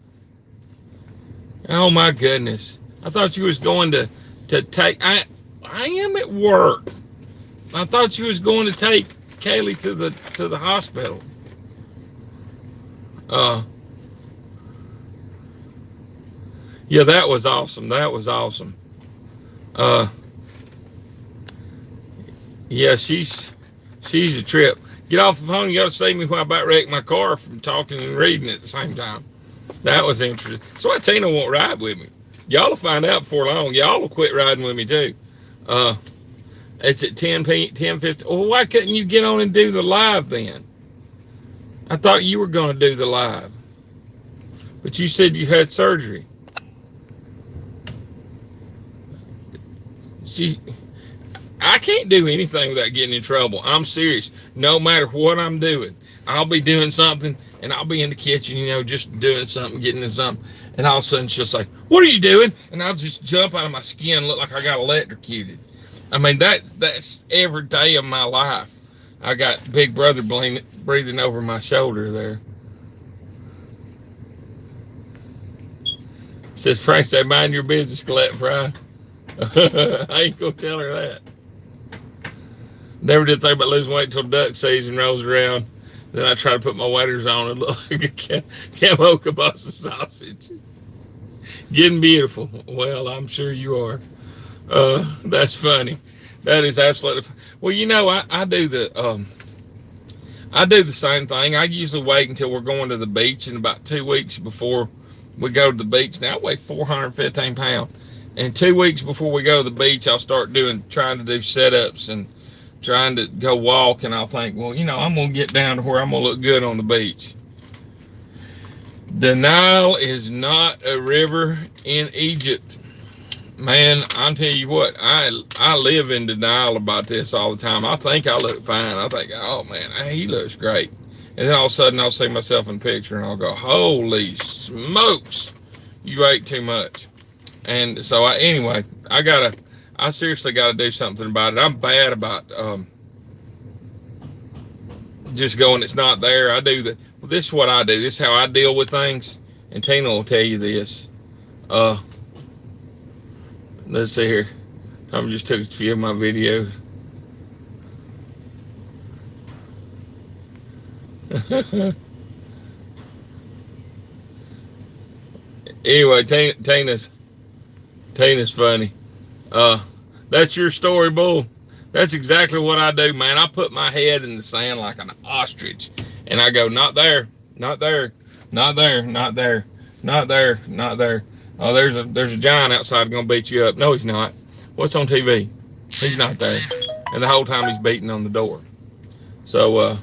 Oh my goodness. I thought you was going to take I am at work. I thought you was going to take Kaylee to the hospital. Yeah, that was awesome. That was awesome. Yeah, she's a trip. Get off the phone. You got to save me when I about wreck my car from talking and reading at the same time. That was interesting. So why Tina won't ride with me? Y'all will find out before long. Y'all will quit riding with me too. It's at 10:50. Well, why couldn't you get on and do the live then? I thought you were going to do the live. But you said you had surgery. I can't do anything without getting in trouble. I'm serious. No matter what I'm doing, I'll be doing something and I'll be in the kitchen, just doing something, getting into something. And all of a sudden she'll say, "What are you doing?" And I'll just jump out of my skin and look like I got electrocuted. I mean, that's every day of my life. I got Big Brother breathing over my shoulder there. Says Frank, say, "Mind your business, Colette Fry." I ain't gonna tell her that. Never did think about losing weight until duck season rolls around. Then I try to put my waders on and look like a camo kielbasa sausage. Getting beautiful. Well, I'm sure you are. That's funny. That is absolutely. Well, I do the same thing. I usually wait until we're going to the beach in about 2 weeks before we go to the beach. Now I weigh 415 pounds. And 2 weeks before we go to the beach, I'll start trying to do setups and trying to go walk. And I'll think, well, I'm going to get down to where I'm going to look good on the beach. The Nile is not a river in Egypt. Man, I'll tell you what, I live in denial about this all the time. I think I look fine. I think, oh man, he looks great. And then all of a sudden I'll see myself in the picture and I'll go, holy smokes, you ate too much. And so I seriously gotta do something about it. I'm bad about just going, it's not there. This is what I do. This is how I deal with things. And Tina will tell you this. Let's see here. I just took a few of my videos. Anyway, Tina's funny. That's your story, Bull. That's exactly what I do, man. I put my head in the sand like an ostrich, and I go, not there, not there. Not there, not there, not there, not there. Oh, there's a giant outside gonna beat you up. No, he's not. What's on TV? He's not there. And the whole time he's beating on the door. So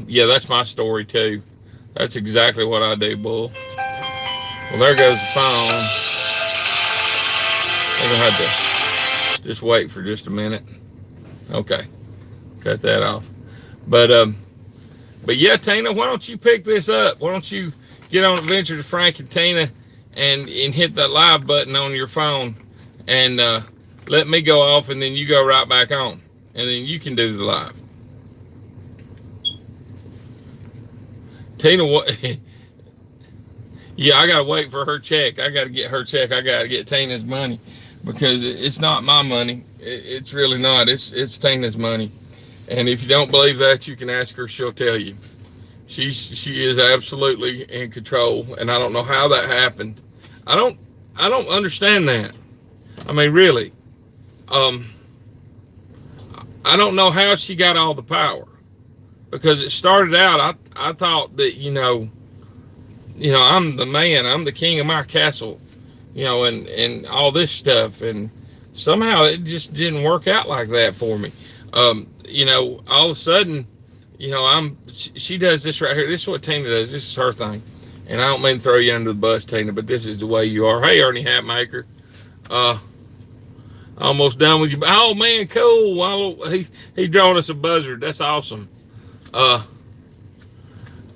yeah, that's my story too. That's exactly what I do, bull. Well, there goes the phone. I'm gonna have to just wait for just a minute. Okay, cut that off. But yeah, Tina, why don't you pick this up? Why don't you get on Adventures with Frank and Tina and hit that live button on your phone and let me go off, and then you go right back on, and then you can do the live. Tina, what? Yeah, I gotta wait for her check. I gotta get her check. I gotta get Tina's money because it's not my money. It's really not. It's Tina's money. And if you don't believe that, you can ask her. She'll tell you. She is absolutely in control, and I don't know how that happened. I don't understand that. I mean, really. I don't know how she got all the power, because it started out. I thought that I'm the man. I'm the king of my castle, and all this stuff, and somehow it just didn't work out like that for me. All of a sudden, she does this right here. This is what Tina does. This is her thing. And I don't mean to throw you under the bus, Tina, but this is the way you are. Hey, Ernie Hatmaker. Almost done with you. Oh, man, cool. He drawn us a buzzard. That's awesome. But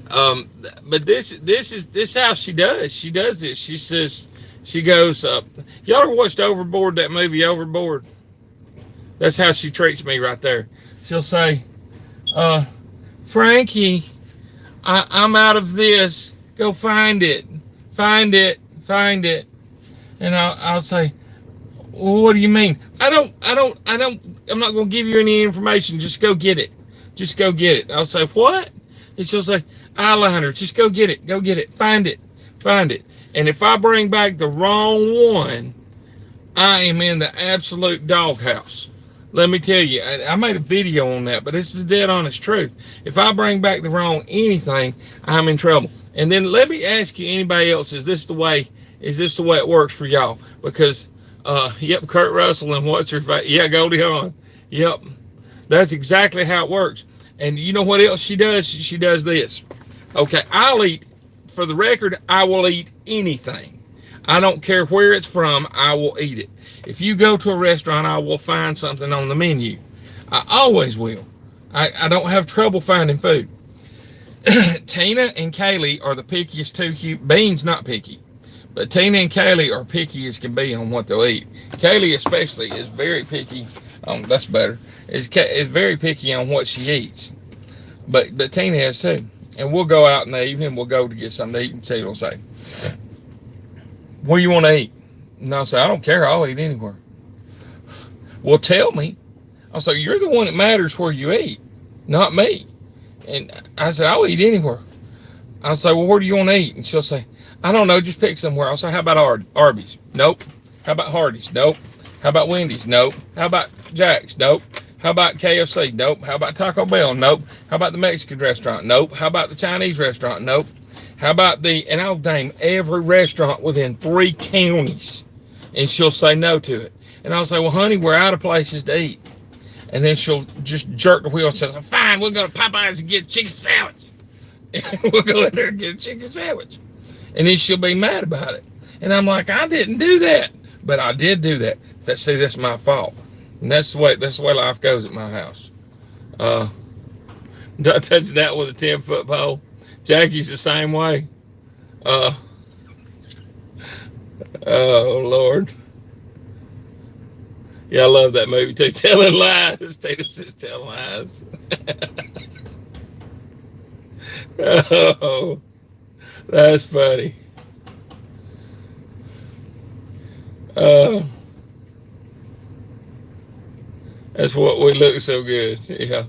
this is how she does. She does this. She says, she goes, y'all ever watched Overboard, that movie Overboard? That's how she treats me right there. She'll say, Frankie, I'm out of this. Go find it. Find it. Find it. And I'll say, well, what do you mean? I'm not going to give you any information. Just go get it. Just go get it. I'll say, what? And she'll say, eyeliner. Just go get it. Go get it. Find it. Find it. And if I bring back the wrong one, I am in the absolute doghouse. Let me tell you, I made a video on that, but this is the dead honest truth. If I bring back the wrong anything, I'm in trouble. And then let me ask you, anybody else, is this the way it works for y'all? Because, yep, Kurt Russell and what's her face? Yeah, Goldie Hawn. Yep, that's exactly how it works. And you know what else she does? She does this. Okay, I'll eat, for the record, I will eat anything. I don't care where it's from, I will eat it. If you go to a restaurant, I will find something on the menu. I always will. I don't have trouble finding food. Tina and Kaylee are the pickiest two. Bean's not picky, but Tina and Kaylee are picky as can be on what they'll eat. Kaylee especially is very picky. That's better. Is very picky on what she eats. But Tina is too. And we'll go out in the evening. We'll go to get something to eat, and she'll say, "Where you want to eat?" And I'll say, "I don't care. I'll eat anywhere." Well, tell me. I'll say, "You're the one that matters where you eat, not me." And I said, "I'll eat anywhere." I'll say, "Well, where do you want to eat?" And she'll say, "I don't know. Just pick somewhere." I'll say, "How about Arby's?" "Nope." "How about Hardee's?" "Nope." "How about Wendy's?" "Nope." "How about Jack's?" "Nope." "How about KFC?" "Nope." "How about Taco Bell?" "Nope." "How about the Mexican restaurant?" "Nope." "How about the Chinese restaurant?" "Nope." "How about and I'll name every restaurant within 3 counties, and she'll say no to it. And I'll say, "Well, honey, we're out of places to eat." And then she'll just jerk the wheel and say, "Fine, we'll go to Popeyes and get a chicken sandwich." And we'll go in there and get a chicken sandwich. And then she'll be mad about it. And I'm like, I didn't do that. But I did do that. See, that's my fault. And that's the way life goes at my house. Don't touch that with a 10-foot pole. Jackie's the same way. Oh, Lord. Yeah, I love that movie too. Telling lies. Tina's just telling lies. Oh, that's funny. That's what we look so good. Yeah.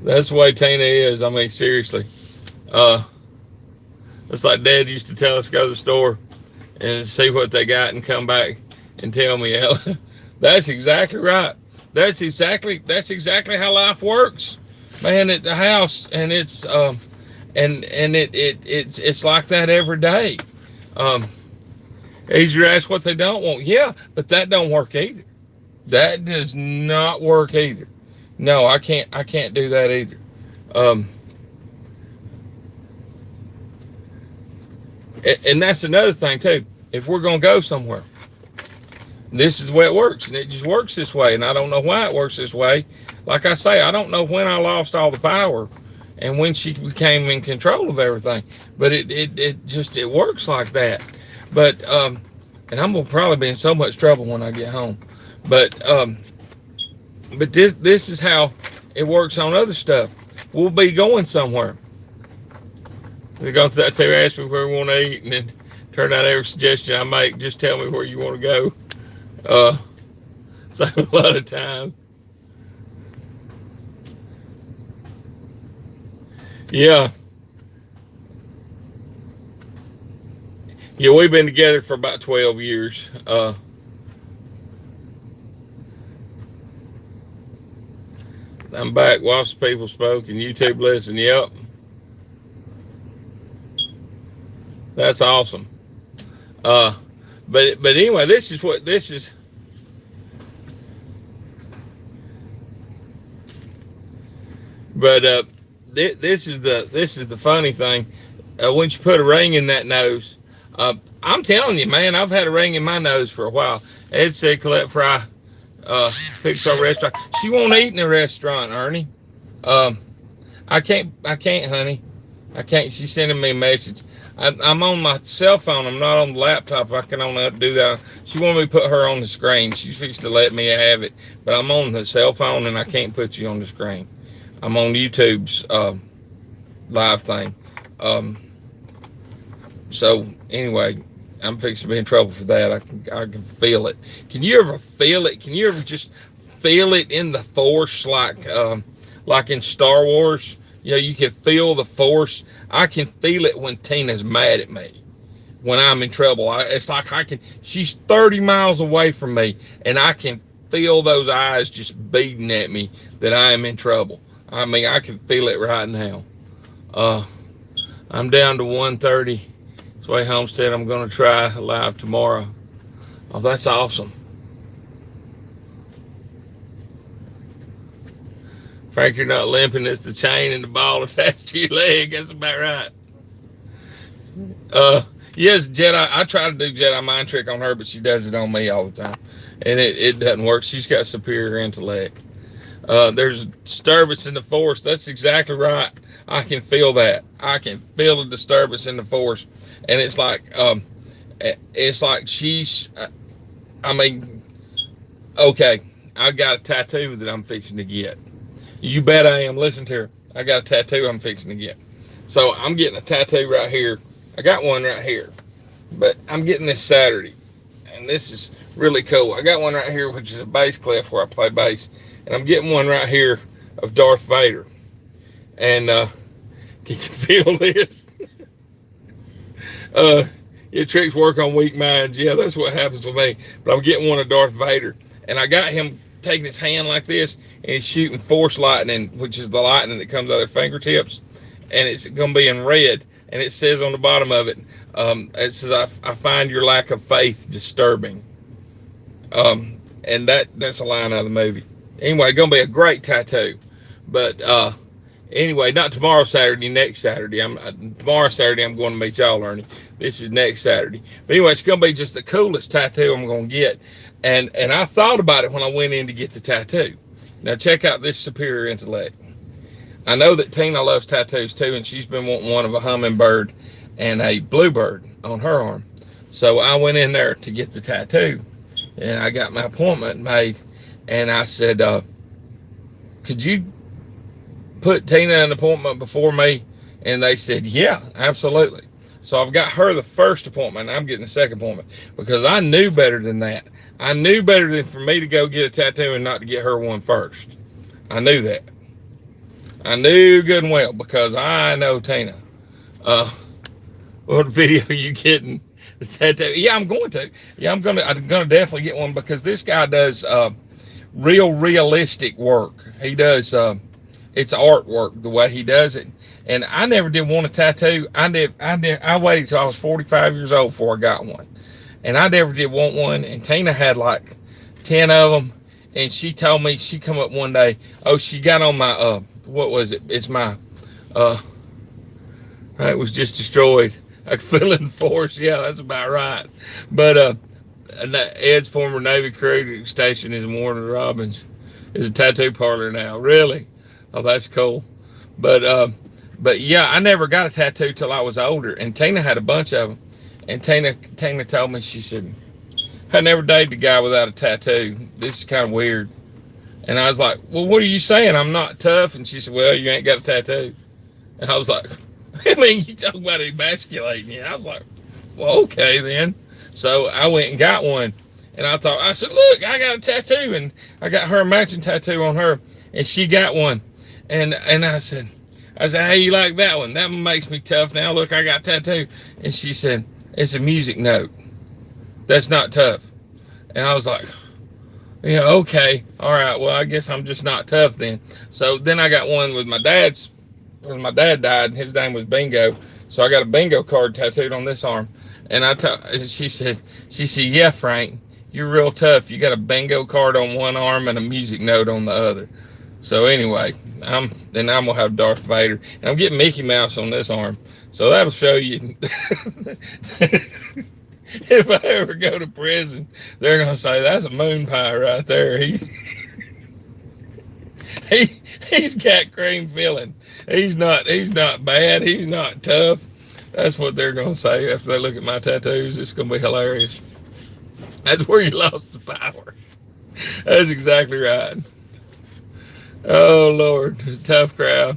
That's the way Tina is. I mean, seriously. It's like Dad used to tell us to go to the store and see what they got and come back and tell me, Ella. That's exactly right. That's exactly how life works. man, at the house, and it's like that every day. Um, Easier to ask what they don't want. Yeah, but that don't work either. That does not work either. No, I can't do that either. Um, and that's another thing too. If we're gonna go somewhere, this is the way it works, and it just works this way. And I don't know why it works this way. Like I say, I don't know when I lost all the power and when she became in control of everything. But it works like that. But and I'm gonna probably be in so much trouble when I get home. But this is how it works on other stuff. We'll be going somewhere. We're going to that too, ask me where we want to eat, and then turn out every suggestion I make. Just tell me where you want to go. Save a lot of time. Yeah. Yeah, we've been together for about 12 years. I'm back. Watch the people spoke and YouTube listen. Yep. That's awesome. But anyway, this is what this is. But this is the funny thing. When you put a ring in that nose, I'm telling you, man, I've had a ring in my nose for a while. Ed said Colette Fry, Pixar restaurant. She won't eat in a restaurant, Ernie. I can't, honey. I can't. She's sending me a message. I'm on my cell phone. I'm not on the laptop. I can only do that. She wanted me to put her on the screen. She's fixed to let me have it, but I'm on the cell phone and I can't put you on the screen. I'm on YouTube's live thing. So anyway, I'm fixing to be in trouble for that. I can feel it. Can you ever feel it? Can you ever just feel it in the force, like in Star Wars? You know, you can feel the force. I can feel it when Tina's mad at me, when I'm in trouble. It's like she's 30 miles away from me, and I can feel those eyes just beating at me that I am in trouble. I mean, I can feel it right now. I'm down to 130. Sway Homestead, I'm going to try live tomorrow. Oh, that's awesome. Frank, you're not limping. It's the chain and the ball attached to your leg. That's about right. Yes, Jedi. I try to do Jedi mind trick on her, but she does it on me all the time. And it doesn't work. She's got superior intellect. There's a disturbance in the force. That's exactly right. I can feel that. I can feel the disturbance in the force. And it's like she's, I mean, okay, I've got a tattoo that I'm fixing to get. You bet I am. Listen to her. I got a tattoo I'm fixing to get. So I'm getting a tattoo right here. I got one right here, but I'm getting this Saturday, and this is really cool. I got one right here, which is a bass clef where I play bass, and I'm getting one right here of Darth Vader. And can you feel this? Your tricks work on weak minds. Yeah, that's what happens with me. But I'm getting one of Darth Vader, and I got him taking his hand like this, and he's shooting force lightning, which is the lightning that comes out of their fingertips, and it's going to be in red. And it says on the bottom of it, it says, I find your lack of faith disturbing. And that's a line out of the movie. Anyway, going to be a great tattoo. But anyway, not tomorrow Saturday, next Saturday. Tomorrow Saturday, I'm going to meet y'all, Ernie. This is next Saturday. But anyway, it's going to be just the coolest tattoo I'm going to get. And I thought about it when I went in to get the tattoo. Now, check out this superior intellect. I know that Tina loves tattoos too, and she's been wanting one of a hummingbird and a bluebird on her arm. So I went in there to get the tattoo, and I got my appointment made. And I said, could you put Tina an appointment before me? And they said, yeah, absolutely. So I've got her the first appointment, and I'm getting the second appointment because I knew better than that. I knew better than for me to go get a tattoo and not to get her one first. I knew that. I knew good and well because I know Tina. What video are you getting? The tattoo? Yeah, I'm going to. Yeah, I'm gonna definitely get one because this guy does realistic work. He does It's artwork the way he does it. And I never did want a tattoo. I waited till I was 45 years old before I got one. And I never did want one. And Tina had like 10 of them. And she told me, she come up one day, oh, she got on my, what was it? It's my, it was just destroyed. I could feel it in the force. Yeah, that's about right. But Ed's former Navy crew station is in Warner Robins. Is a tattoo parlor now. Really? Oh, that's cool. But yeah, I never got a tattoo till I was older. And Tina had a bunch of them. And Tina told me, she said, I never dated a guy without a tattoo. This is kind of weird. And I was like, well, what are you saying? I'm not tough. And she said, well, you ain't got a tattoo. And I was like, I mean, you talk about emasculating you. I was like, well, okay then. So I went and got one. And I said, look, I got a tattoo. And I got her a matching tattoo on her. And she got one. And I said, hey, you like that one? That one makes me tough now. Look, I got a tattoo. And she said, it's a music note. That's not tough. And I was like, yeah, okay. All right. Well, I guess I'm just not tough then. So then I got one with my dad's, because my dad died, and his name was Bingo. So I got a bingo card tattooed on this arm. And she said, yeah, Frank, you're real tough. You got a bingo card on one arm and a music note on the other. So anyway, I'm gonna have Darth Vader, and I'm getting Mickey Mouse on this arm. So that'll show you. If I ever go to prison, they're gonna say that's a moon pie right there. He's got cream filling. He's not bad. He's not tough. That's what they're gonna say after they look at my tattoos. It's gonna be hilarious. That's where you lost the power. That's exactly right. Oh Lord, tough crowd.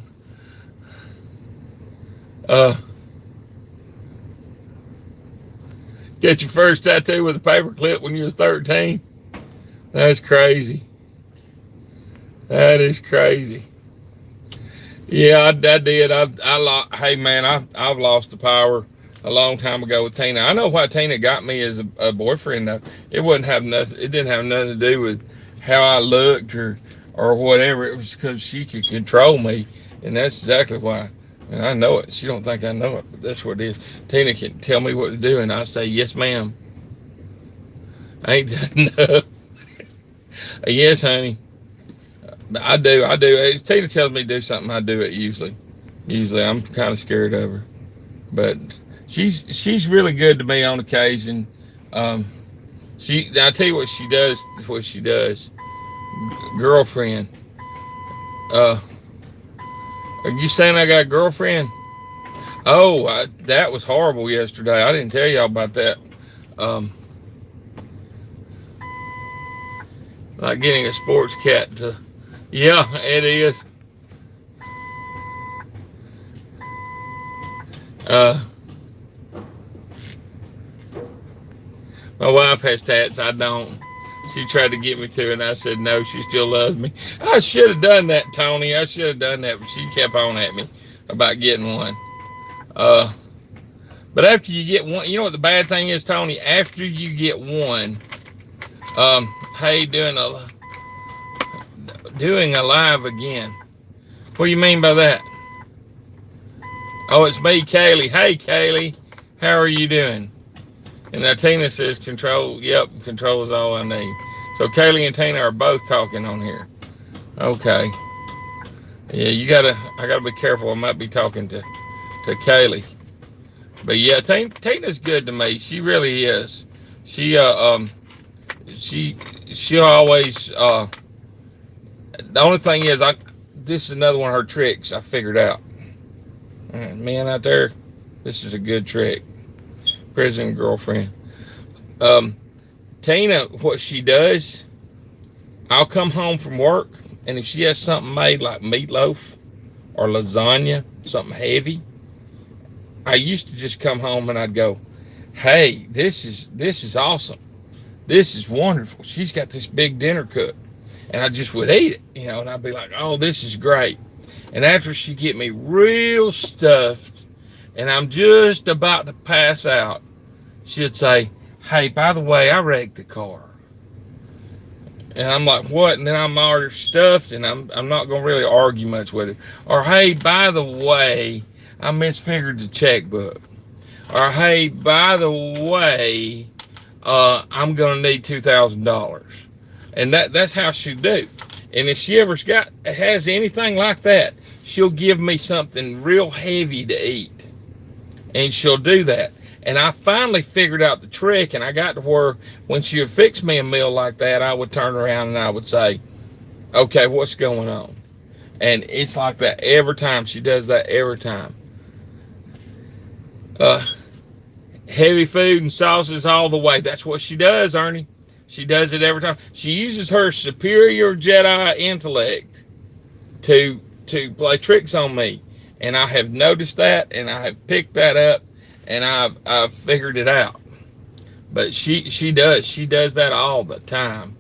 Get your first tattoo with a paper clip when you was 13. That's crazy. That is crazy. Yeah, I did. Hey man, I've lost the power a long time ago with Tina. I know why Tina got me as a boyfriend though. It didn't have nothing to do with how I looked or whatever. It was because she could control me, and that's exactly why. And I know it. She don't think I know it, but that's what it is. Tina can tell me what to do, and I say, yes, ma'am. Ain't that enough? Yes, honey. I do. If Tina tells me to do something, I do it usually. Usually, I'm kind of scared of her. But she's really good to me on occasion. I tell you what she does. Girlfriend. Are you saying I got a girlfriend? Oh, that was horrible yesterday. I didn't tell y'all about that. Like getting a sports cat to, yeah, it is. My wife has tats. I don't. She tried to get me to, and I said no. She still loves me. I should have done that, Tony. I should have done that, but she kept on at me about getting one. But after you get one, you know what the bad thing is, Tony? After you get one, hey, doing a live again. What do you mean by that? Oh, it's me, Kaylee. Hey, Kaylee, how are you doing? And now Tina says control. Yep, control is all I need. So Kaylee and Tina are both talking on here. Okay. Yeah, I gotta be careful. I might be talking to Kaylee. But yeah, Tina's good to me. She really is. She'll always. The only thing is, this is another one of her tricks I figured out. Man out there, this is a good trick. Prison girlfriend. Tina, what she does, I'll come home from work, and if she has something made like meatloaf or lasagna, something heavy, I used to just come home and I'd go, hey, this is awesome. This is wonderful. She's got this big dinner cooked. And I just would eat it, and I'd be like, oh, this is great. And after she get me real stuffed and I'm just about to pass out, she'd say, hey, by the way, I wrecked the car. And I'm like, what? And then I'm already stuffed, and I'm not gonna really argue much with her. Or hey, by the way, I misfigured the checkbook. Or hey, by the way, I'm gonna need $2,000. And that's how she do. And if she ever has anything like that, she'll give me something real heavy to eat, and she'll do that. And I finally figured out the trick, and I got to where when she would fix me a meal like that, I would turn around and I would say, okay, what's going on? And it's like that every time. She does that every time. Heavy food and sauces all the way. That's what she does, Ernie. She does it every time. She uses her superior Jedi intellect to play tricks on me. And I have noticed that, and I have picked that up, and I've figured it out. But she does that all the time.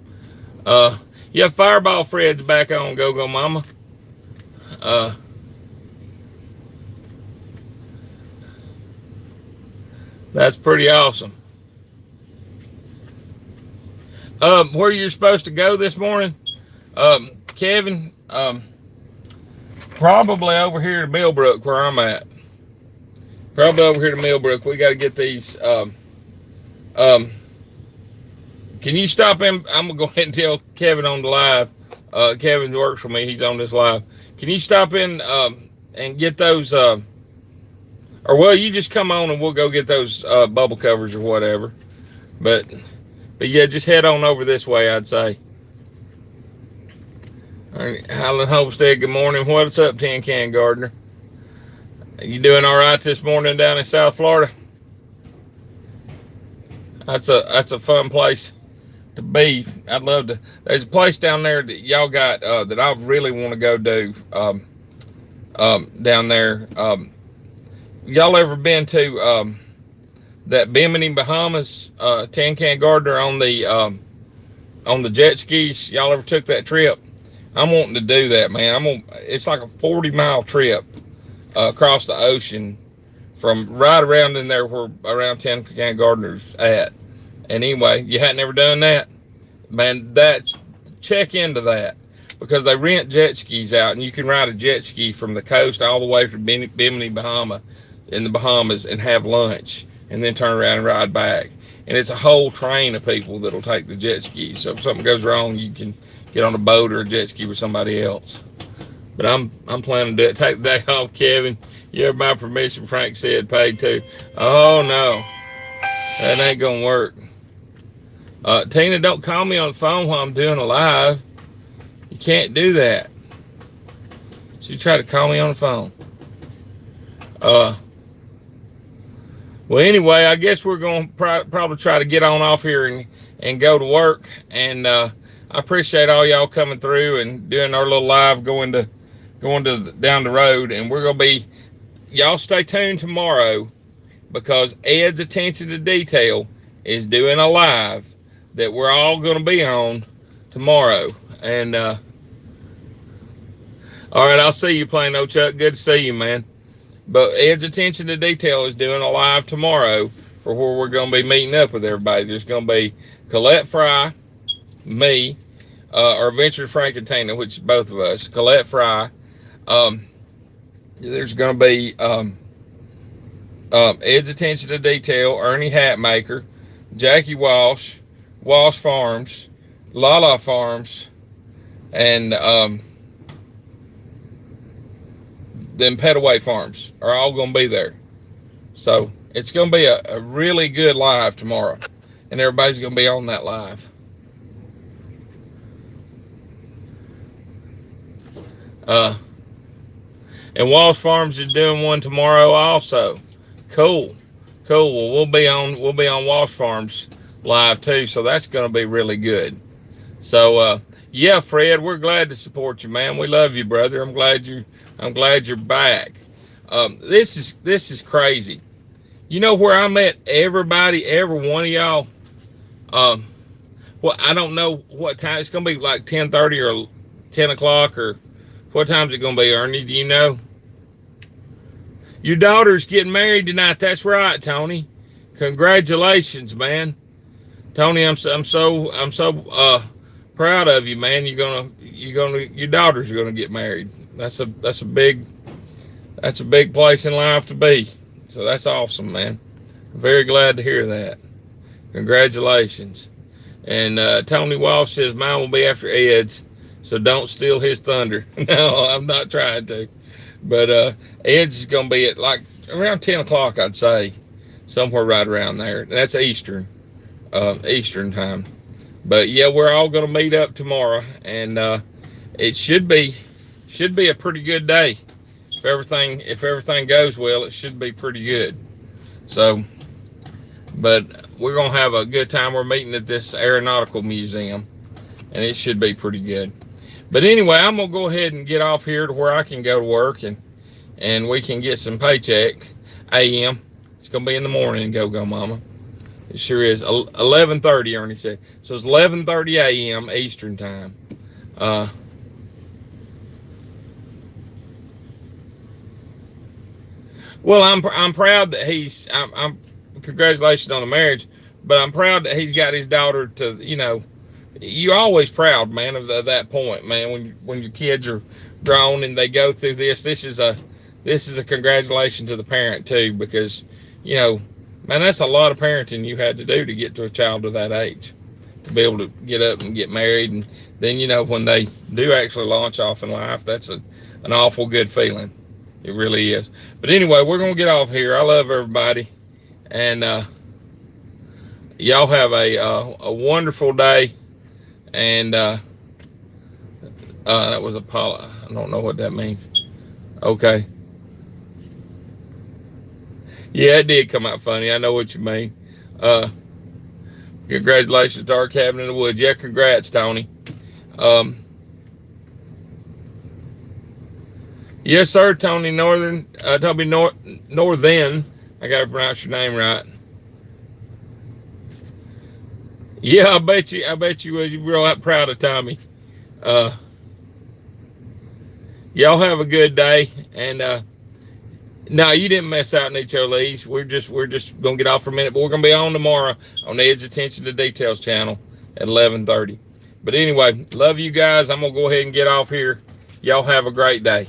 Yeah, Fireball Fred's back on Go Mama. That's pretty awesome. Where you're supposed to go this morning, Kevin? Probably over here to Millbrook, where I'm at. Probably over here to Millbrook. We got to get these. Can you stop in? I'm gonna go ahead and tell Kevin on the live. Kevin works for me. He's on this live. Can you stop in and get those? Or well, you just come on and we'll go get those bubble covers or whatever. But yeah, just head on over this way, I'd say. All right, Highland Homestead, good morning. What's up, Tin Can Gardener? Are you doing all right this morning down in South Florida? That's a fun place to be. I'd love to. There's a place down there that y'all got that I really want to go do down there. Y'all ever been to that Bimini, Bahamas, Tin Can Gardener on the jet skis? Y'all ever took that trip? I'm wanting to do that, man. It's like a 40-mile trip across the ocean from right around in there where around Tin Can Gardener's at. And anyway, you hadn't ever done that? Man, check into that, because they rent jet skis out, and you can ride a jet ski from the coast all the way to Bimini, Bahama, in the Bahamas, and have lunch, and then turn around and ride back. And it's a whole train of people that'll take the jet skis. So if something goes wrong, you can get on a boat or a jet ski with somebody else. But I'm planning to take the day off, Kevin. You have my permission, Frank said, paid too. Oh no, that ain't gonna work. Tina, don't call me on the phone while I'm doing a live. You can't do that. She tried to call me on the phone. Well, anyway, I guess we're going to probably try to get on off here and go to work. And I appreciate all y'all coming through and doing our little live going to down the road. And we're going to be, y'all stay tuned tomorrow, because Ed's Attention to Detail is doing a live that we're all going to be on tomorrow. And all right, I'll see you, Plano Chuck. Good to see you, man. But Ed's Attention to Detail is doing a live tomorrow for where we're going to be meeting up with everybody. There's going to be Colette Fry, me, or Venture Frank and Tina, which is both of us. Colette Fry. There's going to be Ed's Attention to Detail, Ernie Hatmaker, Jackie Walsh, Walsh Farms, Lala Farms, and then Petaway Farms are all going to be there. So it's going to be a really good live tomorrow, and everybody's going to be on that live. And Walsh Farms is doing one tomorrow also. Cool. Well, we'll be on Walsh Farms live too, so that's going to be really good. So yeah, Fred, we're glad to support you, man. We love you, brother. I'm glad you're back. This is crazy. You know where I met everybody, every one of y'all? Well, I don't know what time. It's going to be like 10:30 or 10 o'clock, or what time is it going to be, Ernie? Do you know? Your daughter's getting married tonight. That's right, Tony. Congratulations, man. Tony, I'm so proud of you, man. Your daughters are gonna get married. That's a big place in life to be. So that's awesome, man. Very glad to hear that. Congratulations. And Tony Walsh says mine will be after Ed's, so don't steal his thunder. No, I'm not trying to. But Ed's is gonna be at like around 10 o'clock, I'd say, somewhere right around there. That's Eastern time. But yeah, we're all gonna meet up tomorrow, and it should be a pretty good day. If everything goes well, it should be pretty good. So, but we're gonna have a good time. We're meeting at this aeronautical museum, and it should be pretty good. But anyway, I'm gonna go ahead and get off here to where I can go to work, and we can get some paycheck. AM. It's gonna be in the morning. Go mama. It sure is. 11:30, Ernie said. So it's 11:30 a.m. Eastern time. Well, I'm proud that I'm congratulations on the marriage, but I'm proud that he's got his daughter to, you're always proud, man, of that point, man, when your kids are grown and they go through this. This is a congratulations to the parent too, because, man, that's a lot of parenting you had to do to get to a child of that age, to be able to get up and get married. And then, when they do actually launch off in life, that's an awful good feeling. It really is. But anyway, we're going to get off here. I love everybody. And y'all have a wonderful day. And that was Apollo. I don't know what that means. Okay. Yeah, it did come out funny. I know what you mean. Congratulations to our cabin in the woods. Yeah, congrats, Tony. Yes, sir, Tony Northern. Northern. I got to pronounce your name right. Yeah, I bet you was. You're real proud of Tommy. Y'all have a good day. And no, you didn't mess out in HOLEs. We're just gonna get off for a minute, but we're gonna be on tomorrow on Ed's Attention to Details channel at 11:30. But anyway, love you guys. I'm gonna go ahead and get off here. Y'all have a great day.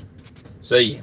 See you.